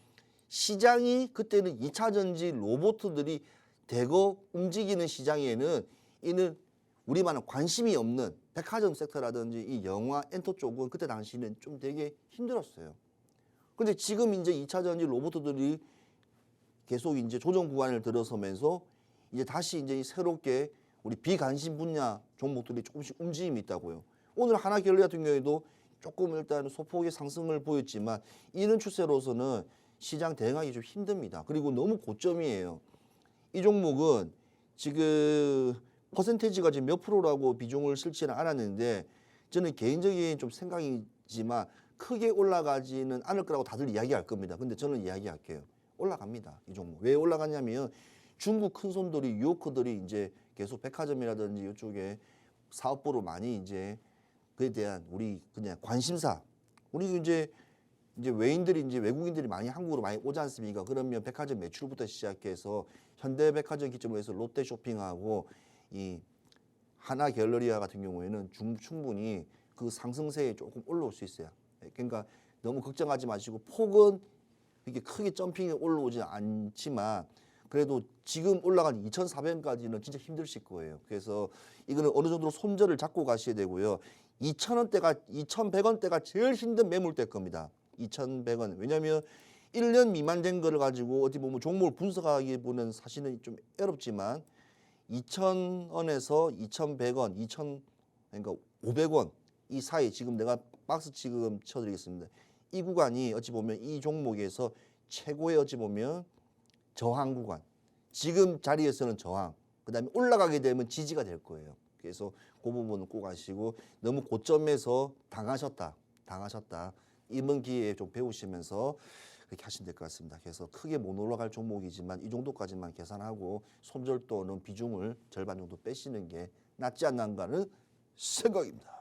시장이 그때는 2차 전지 로봇들이 대거 움직이는 시장에는 이는 우리만은 관심이 없는 백화점 섹터라든지 이 영화 엔터 쪽은 그때 당시는 좀 되게 힘들었어요. 근데 지금 이제 2차 전지 로봇들이 계속 이제 조정 구간을 들어서면서 이제 다시 이제 새롭게 우리 비관심 분야 종목들이 조금씩 움직임이 있다고요. 오늘 하나갤러리 같은 경우에도 조금 일단 소폭의 상승을 보였지만 이런 추세로서는 시장 대응하기 좀 힘듭니다. 그리고 너무 고점이에요. 이 종목은 지금 퍼센테이지가 지금 몇 프로라고 비중을 실지는 않았는데 저는 개인적인 좀 생각이지만 크게 올라가지는 않을 거라고 다들 이야기할 겁니다. 근데 저는 이야기할게요. 올라갑니다. 이 종목. 왜 올라가냐면 중국 큰 손들이 유오커들이 이제 계속 백화점이라든지 이쪽에 사업부로 많이 이제 그에 대한 우리 그냥 관심사. 우리 이제 외인들이 이제 외국인들이 많이 한국으로 많이 오지 않습니까? 그러면 백화점 매출부터 시작해서 현대백화점 기점으로 해서 롯데 쇼핑하고 이 하나 갤러리아 같은 경우에는 충분히 그 상승세에 조금 올라올 수 있어요. 그러니까 너무 걱정하지 마시고 폭은 이렇게 크게 점핑이 올라오지 않지만 그래도 지금 올라간 2,400원까지는 진짜 힘드실 거예요. 그래서 이거는 어느 정도로 손절을 잡고 가셔야 되고요. 2,100원대가 제일 힘든 매물대일 겁니다. 2,100원. 왜냐하면 1년 미만 된 거를 가지고 어떻게 보면 종목을 분석하기보다는 사실은 좀 어렵지만 2,000원에서 2,100원, 2,000 그러니까 500원 이 사이 지금 내가 박스 지금 쳐드리겠습니다. 이 구간이 어찌 보면 이 종목에서 최고의 어찌 보면 저항 구간. 지금 자리에서는 저항. 그다음에 올라가게 되면 지지가 될 거예요. 그래서 그 부분은 꼭 아시고 너무 고점에서 당하셨다. 이번 기회에 좀 배우시면서 그렇게 하시면 될 것 같습니다. 그래서 크게 못 올라갈 종목이지만 이 정도까지만 계산하고 손절도는 비중을 절반 정도 빼시는 게 낫지 않나는 생각입니다.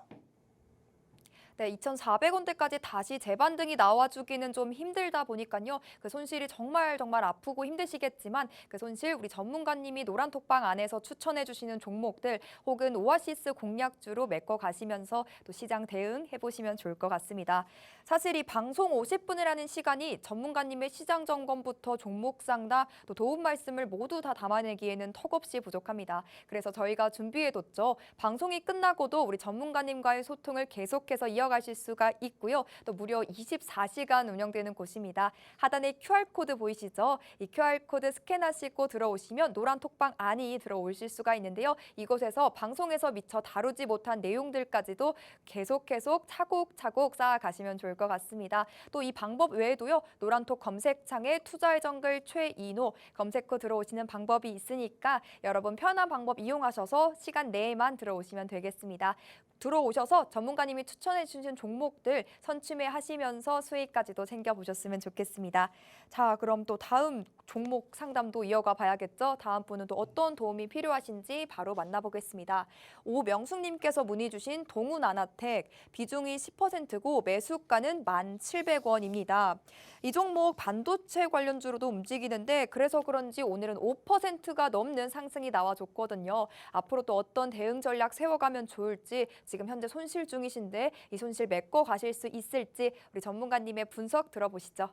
네, 2,400원대까지 다시 재반등이 나와주기는 좀 힘들다 보니까요. 그 손실이 정말 아프고 힘드시겠지만 그 손실 우리 전문가님이 노란톡방 안에서 추천해주시는 종목들 혹은 오아시스 공략주로 메꿔 가시면서 또 시장 대응해보시면 좋을 것 같습니다. 사실 이 방송 50분을 하는 시간이 전문가님의 시장 점검부터 종목 상담 또 도움 말씀을 모두 다 담아내기에는 턱없이 부족합니다. 그래서 저희가 준비해뒀죠. 방송이 끝나고도 우리 전문가님과의 소통을 계속해서 이어가실 수가 있고요. 또 무려 24시간 운영되는 곳입니다. 하단에 QR코드 보이시죠? 이 QR코드 스캔하시고 들어오시면 노란 톡방 안이 들어오실 수가 있는데요. 이곳에서 방송에서 미처 다루지 못한 내용들까지도 계속 차곡차곡 쌓아가시면 좋을 것 같습니다. 또 이 방법 외에도요. 노란톡 검색창에 투자의 정글 최인호 검색 후 들어오시는 방법이 있으니까 여러분 편한 방법 이용하셔서 시간 내에만 들어오시면 되겠습니다. 들어오셔서 전문가님이 추천해 주신 종목들 선취매하시면서 수익까지도 챙겨보셨으면 좋겠습니다. 자, 그럼 또 다음 종목 상담도 이어가 봐야겠죠? 다음 분은 또 어떤 도움이 필요하신지 바로 만나보겠습니다. 오명숙님께서 문의 주신 동훈아나텍 비중이 10%고 매수가는 1,700원입니다. 이 종목 반도체 관련주로도 움직이는데 그래서 그런지 오늘은 5%가 넘는 상승이 나와줬거든요. 앞으로 또 어떤 대응 전략 세워가면 좋을지 지금 현재 손실 중이신데 이 손실 메꿔 가실 수 있을지 우리 전문가님의 분석 들어보시죠.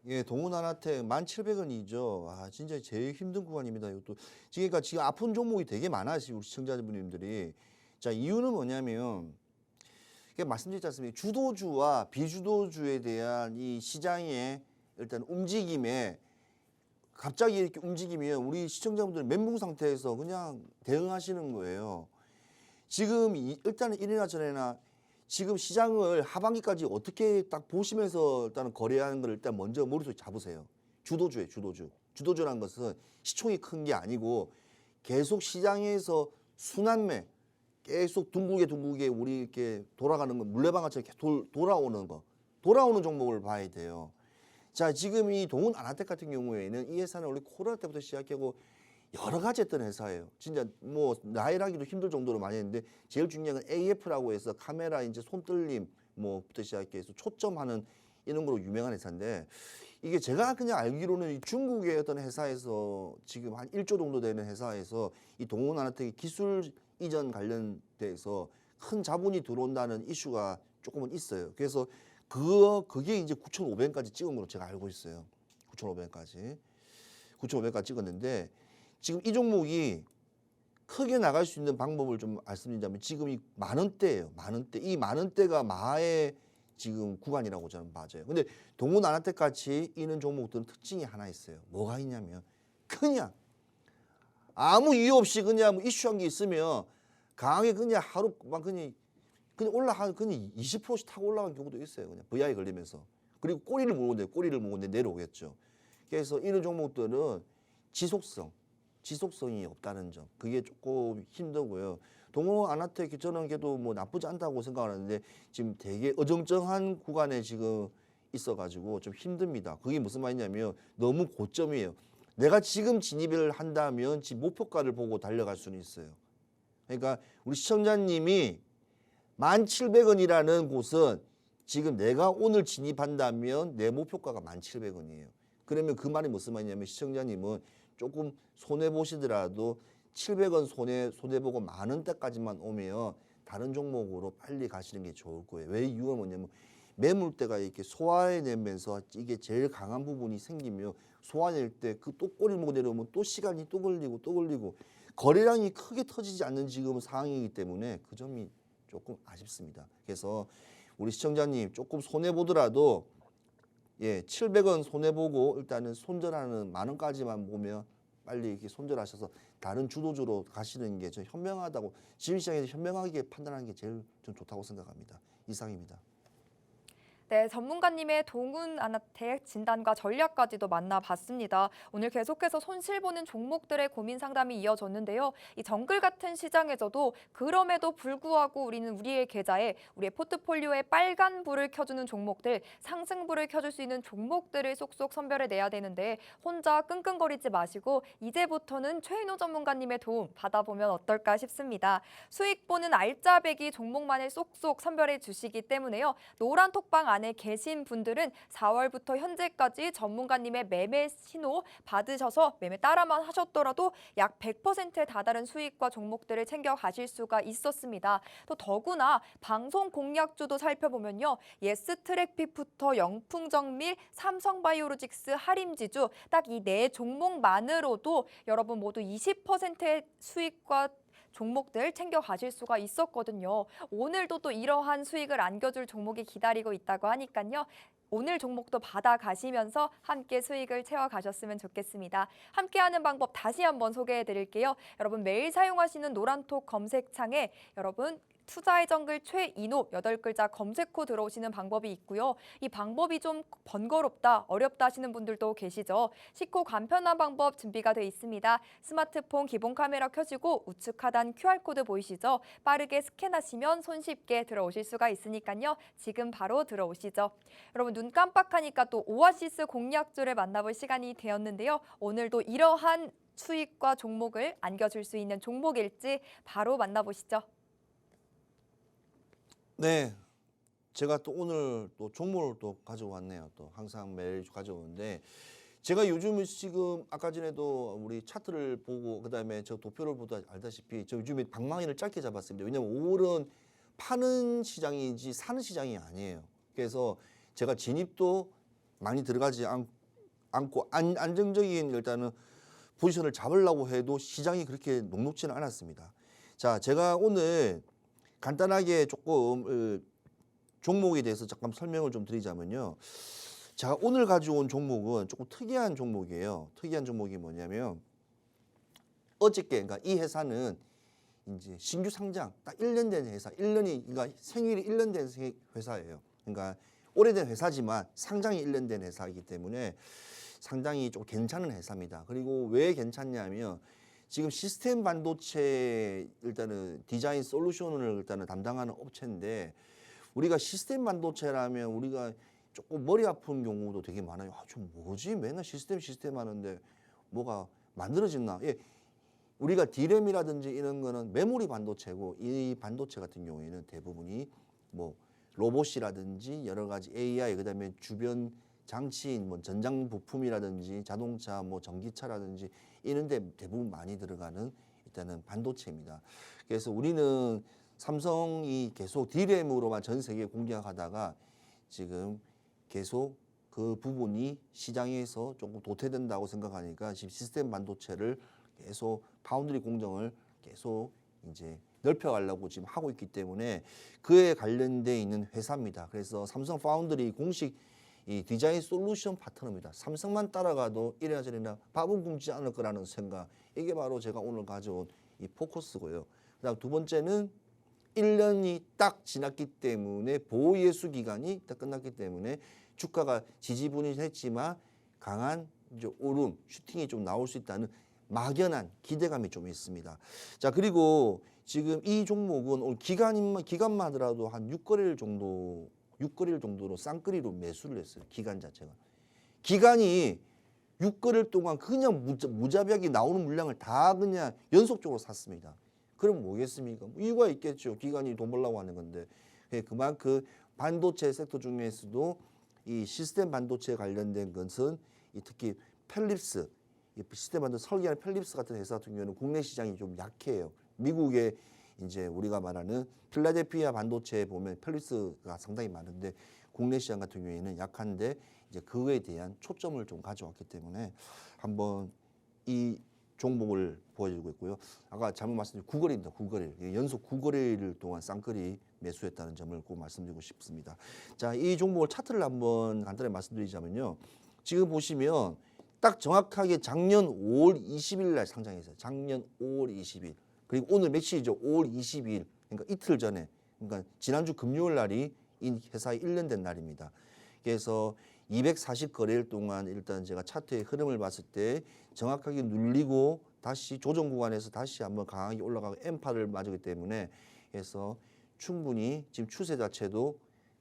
예, 동훈아나텍 1,700원이죠. 아, 진짜 제일 힘든 구간입니다. 이것도 그러니까 지금 아픈 종목이 되게 많아요, 우리 시청자분들이. 자, 이유는 뭐냐면 말씀드렸지 않습니까? 주도주와 비주도주에 대한 이 시장의 일단 움직임에 갑자기 이렇게 움직이면 우리 시청자분들은 멘붕 상태에서 그냥 대응하시는 거예요. 지금 일단은 이래나 저래나 지금 시장을 하반기까지 어떻게 딱 보시면서 일단은 거래하는 걸 일단 먼저 머릿속에 잡으세요. 주도주예요, 주도주. 주도주라는 것은 시총이 큰 게 아니고 계속 시장에서 순환매 계속 둥글게 우리 이렇게 돌아가는 거 물레방아처럼 이렇게 돌아오는 거 돌아오는 종목을 봐야 돼요. 자, 지금 이 동훈아나텍 같은 경우에는 이 회사는 원래 코로나 때부터 시작하고 여러 가지 했던 회사예요. 진짜 뭐 나열하기도 힘들 정도로 많이 했는데 제일 중요한 건 AF라고 해서 카메라 이제 손떨림 뭐부터 시작해서 초점하는 이런 걸로 유명한 회사인데 이게 제가 그냥 알기로는 이 중국의 어떤 회사에서 지금 한 1조 정도 되는 회사에서 이 동훈아나텍의 기술 이전 관련돼서 큰 자본이 들어온다는 이슈가 조금은 있어요. 그래서 그게 이제 9,500원까지 찍은 걸로 제가 알고 있어요. 9,500원까지 찍었는데 지금 이 종목이 크게 나갈 수 있는 방법을 좀 말씀드리자면 지금 이 10,000원대예요. 10,000원대. 이 10,000원대가 마의 지금 구간이라고 저는 봐져요. 근데 동훈아나텍 같이 있는 종목들은 특징이 하나 있어요. 뭐가 있냐면 그냥 아무 이유 없이 그냥 뭐 이슈한 게 있으면 강하게 그냥 하루만 그냥 올라가 그냥 20%씩 타고 올라간 경우도 있어요. 그냥 VI 걸리면서. 그리고 꼬리를 물고 내려오겠죠. 그래서 이런 종목들은 지속성이 없다는 점. 그게 조금 힘들고요. 동훈아나텍 저는 걔도 뭐 나쁘지 않다고 생각하는데 지금 되게 어정쩡한 구간에 지금 있어가지고 좀 힘듭니다. 그게 무슨 말이냐면 너무 고점이에요. 내가 지금 진입을 한다면 지금 목표가를 보고 달려갈 수는 있어요. 그러니까 우리 시청자님이 1,700원이라는 곳은 지금 내가 오늘 진입한다면 내 목표가가 1,700원이에요. 그러면 그 말이 무슨 말이냐면 시청자님은 조금 손해보시더라도 700원 손해보고 10,000원대까지만 오면 다른 종목으로 빨리 가시는 게 좋을 거예요. 왜 이유가 뭐냐면 매물대가 이렇게 소화해내면서 이게 제일 강한 부분이 생기면 소화낼 때 그 또 꼬리를 먹고 내려오면 또 시간이 또 걸리고 거래량이 크게 터지지 않는 지금 상황이기 때문에 그 점이 조금 아쉽습니다. 그래서 우리 시청자님 조금 손해보더라도 예, 700원 손해 보고 일단은 손절하는 10,000원까지만 보면 빨리 이렇게 손절하셔서 다른 주도주로 가시는 게 좀 현명하다고 지금 시장에서 현명하게 판단하는 게 제일 좀 좋다고 생각합니다. 이상입니다. 네, 전문가님의 대액 진단과 전략까지도 만나봤습니다. 오늘 계속해서 손실보는 종목들의 고민 상담이 이어졌는데요. 이 정글 같은 시장에서도 그럼에도 불구하고 우리는 우리의 계좌에 우리의 포트폴리오에 빨간 불을 켜주는 종목들, 상승불을 켜줄 수 있는 종목들을 쏙쏙 선별해내야 되는데 혼자 끙끙거리지 마시고 이제부터는 최인호 전문가님의 도움 받아보면 어떨까 싶습니다. 수익 보는 알짜배기 종목만을 쏙쏙 선별해 주시기 때문에요. 노란 톡방 안에 계신 분들은 4월부터 현재까지 전문가님의 매매 신호 받으셔서 매매 따라만 하셨더라도 약 100%에 다다른 수익과 종목들을 챙겨 가실 수가 있었습니다. 또 더구나 방송 공약주도 살펴보면요. 예스트랙핏부터 영풍정밀, 삼성바이오로직스, 하림지주 딱 이 네 종목만으로도 여러분 모두 20%의 수익과 종목들 챙겨 가실 수가 있었거든요. 오늘도 또 이러한 수익을 안겨줄 종목이 기다리고 있다고 하니까요. 오늘 종목도 받아가시면서 함께 수익을 채워가셨으면 좋겠습니다. 함께하는 방법 다시 한번 소개해 드릴게요. 여러분 매일 사용하시는 노란톡 검색창에 여러분 투자의 정글 최인호 8글자 검색 후 들어오시는 방법이 있고요. 이 방법이 좀 번거롭다, 어렵다 하시는 분들도 계시죠. 쉽고 간편한 방법 준비가 돼 있습니다. 스마트폰 기본 카메라 켜시고 우측 하단 QR코드 보이시죠? 빠르게 스캔하시면 손쉽게 들어오실 수가 있으니까요. 지금 바로 들어오시죠. 여러분 눈 깜빡하니까 또 오아시스 공략주를 만나볼 시간이 되었는데요. 오늘도 이러한 수익과 종목을 안겨줄 수 있는 종목일지 바로 만나보시죠. 네, 제가 또 오늘 또 종목을 또 가져왔네요. 또 항상 매일 가져오는데 제가 요즘 지금 아까 전에도 우리 차트를 보고 그다음에 저 도표를 보다 알다시피 저 요즘에 방망이를 짧게 잡았습니다. 왜냐면 5월은 파는 시장이지 사는 시장이 아니에요. 그래서 제가 진입도 많이 들어가지 않고 안정적인 일단은 포지션을 잡으려고 해도 시장이 그렇게 녹록지는 않았습니다. 자, 제가 오늘 간단하게 조금 종목에 대해서 잠깐 설명을 좀 드리자면요. 제가 오늘 가져온 종목은 조금 특이한 종목이에요. 특이한 종목이 뭐냐면 어저께 그러니까 이 회사는 이제 신규 상장 딱 1년 된 회사, 1년이 그러니까 생일이 1년 된 회사예요. 그러니까 오래된 회사지만 상장이 1년 된 회사이기 때문에 상당히 좀 괜찮은 회사입니다. 그리고 왜 괜찮냐면 지금 시스템 반도체 일단은 디자인 솔루션을 일단은 담당하는 업체인데 우리가 시스템 반도체라면 우리가 조금 머리 아픈 경우도 되게 많아요. 아, 좀 뭐지? 맨날 시스템 하는데 뭐가 만들어졌나? 예. 우리가 D램이라든지 이런 거는 메모리 반도체고 이 반도체 같은 경우에는 대부분이 뭐 로봇이라든지 여러 가지 AI 그다음에 주변 장치인 뭐 전장 부품이라든지 자동차 뭐 전기차라든지 이런데 대부분 많이 들어가는 일단은 반도체입니다. 그래서 우리는 삼성이 계속 D램으로만 전 세계에 공략하다가 지금 계속 그 부분이 시장에서 조금 도태된다고 생각하니까 지금 시스템 반도체를 계속 파운드리 공정을 계속 이제 넓혀가려고 지금 하고 있기 때문에 그에 관련돼 있는 회사입니다. 그래서 삼성 파운드리 공식 이 디자인 솔루션 파트너입니다. 삼성만 따라가도 이래나 저래나 밥은 굶지 않을 거라는 생각. 이게 바로 제가 오늘 가져온 이 포커스고요. 그다음 두 번째는 1년이 딱 지났기 때문에 보호예수 기간이 딱 끝났기 때문에 주가가 지지분이했지만 강한 이제 오름, 슈팅이 좀 나올 수 있다는 막연한 기대감이 좀 있습니다. 자, 그리고 지금 이 종목은 오늘 기간만 하더라도 한 6거래일 정도로 쌍끌이로 매수를 했어요. 기간 자체가. 기간이 6거래일 동안 그냥 무자비하게 나오는 물량을 다 그냥 연속적으로 샀습니다. 그럼 뭐겠습니까? 이유가 있겠죠. 기간이 돈 벌려고 하는 건데. 그만큼 반도체 섹터 중에서도 이 시스템 반도체에 관련된 것은 특히 펠립스, 시스템 반도체 설계하는 펠립스 같은 회사 같은 경우는 국내 시장이 좀 약해요. 미국에 이제 우리가 말하는 필라델피아 반도체에 보면 펠립스가 상당히 많은데 국내 시장 같은 경우에는 약한데 이제 그거에 대한 초점을 좀 가져왔기 때문에 한번 이 종목을 보여주고 있고요. 아까 잘못 말씀드린 9거래입니다. 9거래. 연속 9거래일 동안 쌍끌이 매수했다는 점을 꼭 말씀드리고 싶습니다. 자, 이 종목을 차트를 한번 간단히 말씀드리자면요. 지금 보시면 딱 정확하게 작년 5월 20일 날 상장했어요. 작년 5월 20일. 그리고 오늘 며칠이죠? 5월 22일. 그러니까 이틀 전에. 그러니까 지난주 금요일 날이 이 회사의 1년 된 날입니다. 그래서 240거래일 동안 일단 제가 차트의 흐름을 봤을 때 정확하게 눌리고 다시 조정 구간에서 다시 한번 강하게 올라가고 M파를 맞기 때문에 그래서 충분히 지금 추세 자체도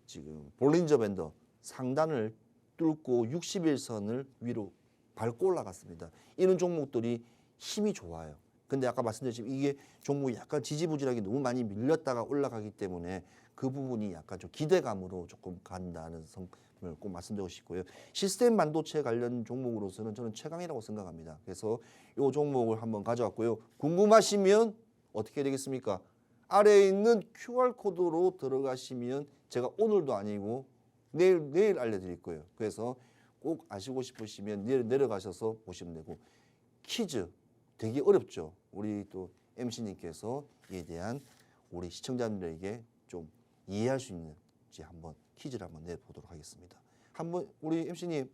지금 볼린저 밴더 상단을 뚫고 60일선을 위로 밟고 올라갔습니다. 이런 종목들이 힘이 좋아요. 근데 아까 말씀드렸지만 이게 종목이 약간 지지부진하게 너무 많이 밀렸다가 올라가기 때문에 그 부분이 약간 좀 기대감으로 조금 간다는 점을 꼭 말씀드리고 싶고요. 시스템 반도체 관련 종목으로서는 저는 최강이라고 생각합니다. 그래서 이 종목을 한번 가져왔고요. 궁금하시면 어떻게 되겠습니까? 아래에 있는 QR코드로 들어가시면 제가 오늘도 아니고 내일 알려드릴 거예요. 그래서 꼭 아시고 싶으시면 내려가셔서 보시면 되고 퀴즈 되게 어렵죠. 우리 또 MC님께서 이에 대한 우리 시청자분들에게 좀 이해할 수 있는지 한번 퀴즈를 한번 내보도록 하겠습니다. 한번 우리 MC님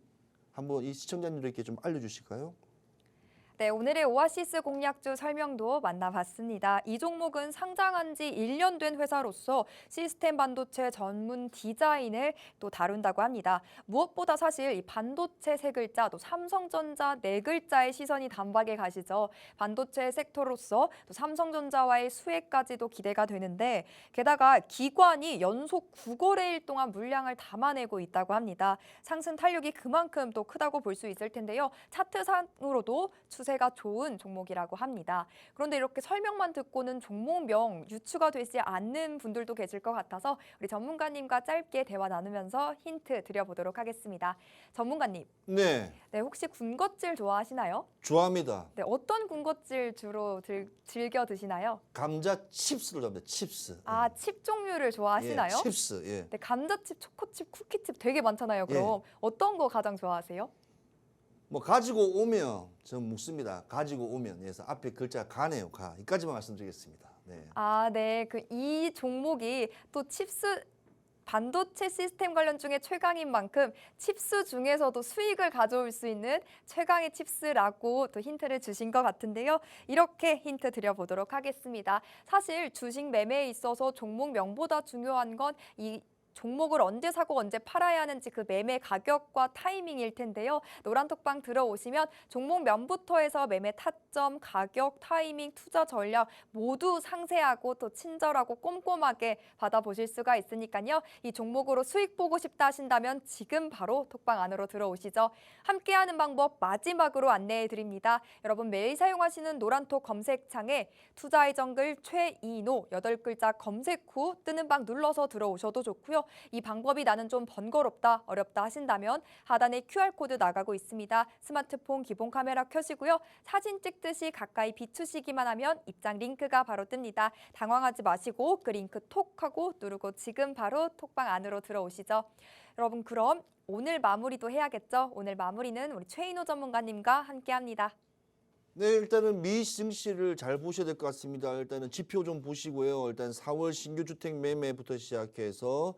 한번 이 시청자님들에게 좀 알려주실까요? 네, 오늘의 오아시스 공략주 설명도 만나봤습니다. 이 종목은 상장한 지 1년 된 회사로서 시스템 반도체 전문 디자인을 또 다룬다고 합니다. 무엇보다 사실 이 반도체 세 글자, 또 삼성전자 네 글자의 시선이 단박에 가시죠. 반도체 섹터로서 또 삼성전자와의 수혜까지도 기대가 되는데 게다가 기관이 연속 9거래일 동안 물량을 담아내고 있다고 합니다. 상승 탄력이 그만큼 또 크다고 볼 수 있을 텐데요. 차트상으로도 추세가 좋은 종목이라고 합니다. 그런데 이렇게 설명만 듣고는 종목명 유추가 되지 않는 분들도 계실 것 같아서 우리 전문가님과 짧게 대화 나누면서 힌트 드려보도록 하겠습니다. 전문가님, 네, 네, 혹시 군것질 좋아하시나요? 좋아합니다. 네, 어떤 군것질 주로 즐겨 드시나요? 감자 칩스를 좋아합니다. 칩스. 아, 칩 종류를 좋아하시나요? 예, 칩스. 예. 네, 감자칩, 초코칩, 쿠키칩 되게 많잖아요. 그럼 어떤 거 가장 좋아하세요? 뭐 가지고 오면 전 묵습니다. 가지고 오면 그래서 앞에 글자 가네요. 가. 이까지만 말씀드리겠습니다. 네. 아, 네. 이 종목이 또 칩스 반도체 시스템 관련 중에 최강인 만큼 칩스 중에서도 수익을 가져올 수 있는 최강의 칩스라고 또 힌트를 주신 것 같은데요. 이렇게 힌트 드려보도록 하겠습니다. 사실 주식 매매에 있어서 종목명보다 중요한 건 이 종목을 언제 사고 언제 팔아야 하는지 그 매매 가격과 타이밍일 텐데요. 노란톡방 들어오시면 종목명부터 해서 매매 타점, 가격, 타이밍, 투자 전략 모두 상세하고 또 친절하고 꼼꼼하게 받아보실 수가 있으니까요. 이 종목으로 수익 보고 싶다 하신다면 지금 바로 톡방 안으로 들어오시죠. 함께하는 방법 마지막으로 안내해 드립니다. 여러분 매일 사용하시는 노란톡 검색창에 투자의 정글 최이노 8글자 검색 후 뜨는 방 눌러서 들어오셔도 좋고요. 이 방법이 나는 좀 번거롭다, 어렵다 하신다면 하단에 QR코드 나가고 있습니다. 스마트폰 기본 카메라 켜시고요. 사진 찍듯이 가까이 비추시기만 하면 입장 링크가 바로 뜹니다. 당황하지 마시고 그 링크 톡 하고 누르고 지금 바로 톡방 안으로 들어오시죠. 여러분 그럼 오늘 마무리도 해야겠죠? 오늘 마무리는 우리 최인호 전문가님과 함께합니다. 네, 일단은 미 증시를 잘 보셔야 될 것 같습니다. 일단은 지표 좀 보시고요. 일단 4월 신규 주택 매매부터 시작해서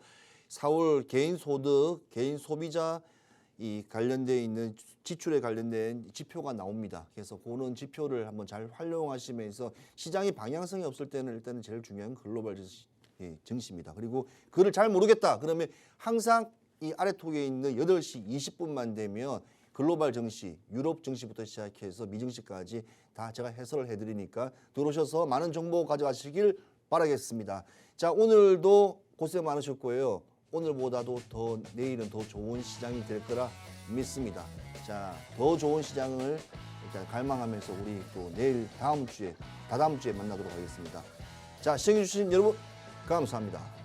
4월 개인 소득, 개인 소비자 이 관련돼 있는 지출에 관련된 지표가 나옵니다. 그래서 그런 지표를 한번 잘 활용하시면서 시장이 방향성이 없을 때는 일단은 제일 중요한 글로벌 증시입니다. 그리고 그걸 잘 모르겠다. 그러면 항상 이 아래톡에 있는 8시 20분만 되면 글로벌 증시, 유럽 증시부터 시작해서 미 증시까지 다 제가 해설을 해드리니까 들어오셔서 많은 정보 가져가시길 바라겠습니다. 자, 오늘도 고생 많으셨고요. 오늘보다도 더 내일은 더 좋은 시장이 될 거라 믿습니다. 자, 더 좋은 시장을 일단 갈망하면서 우리 또 내일 다다음 주에 만나도록 하겠습니다. 자, 시청해주신 여러분 감사합니다.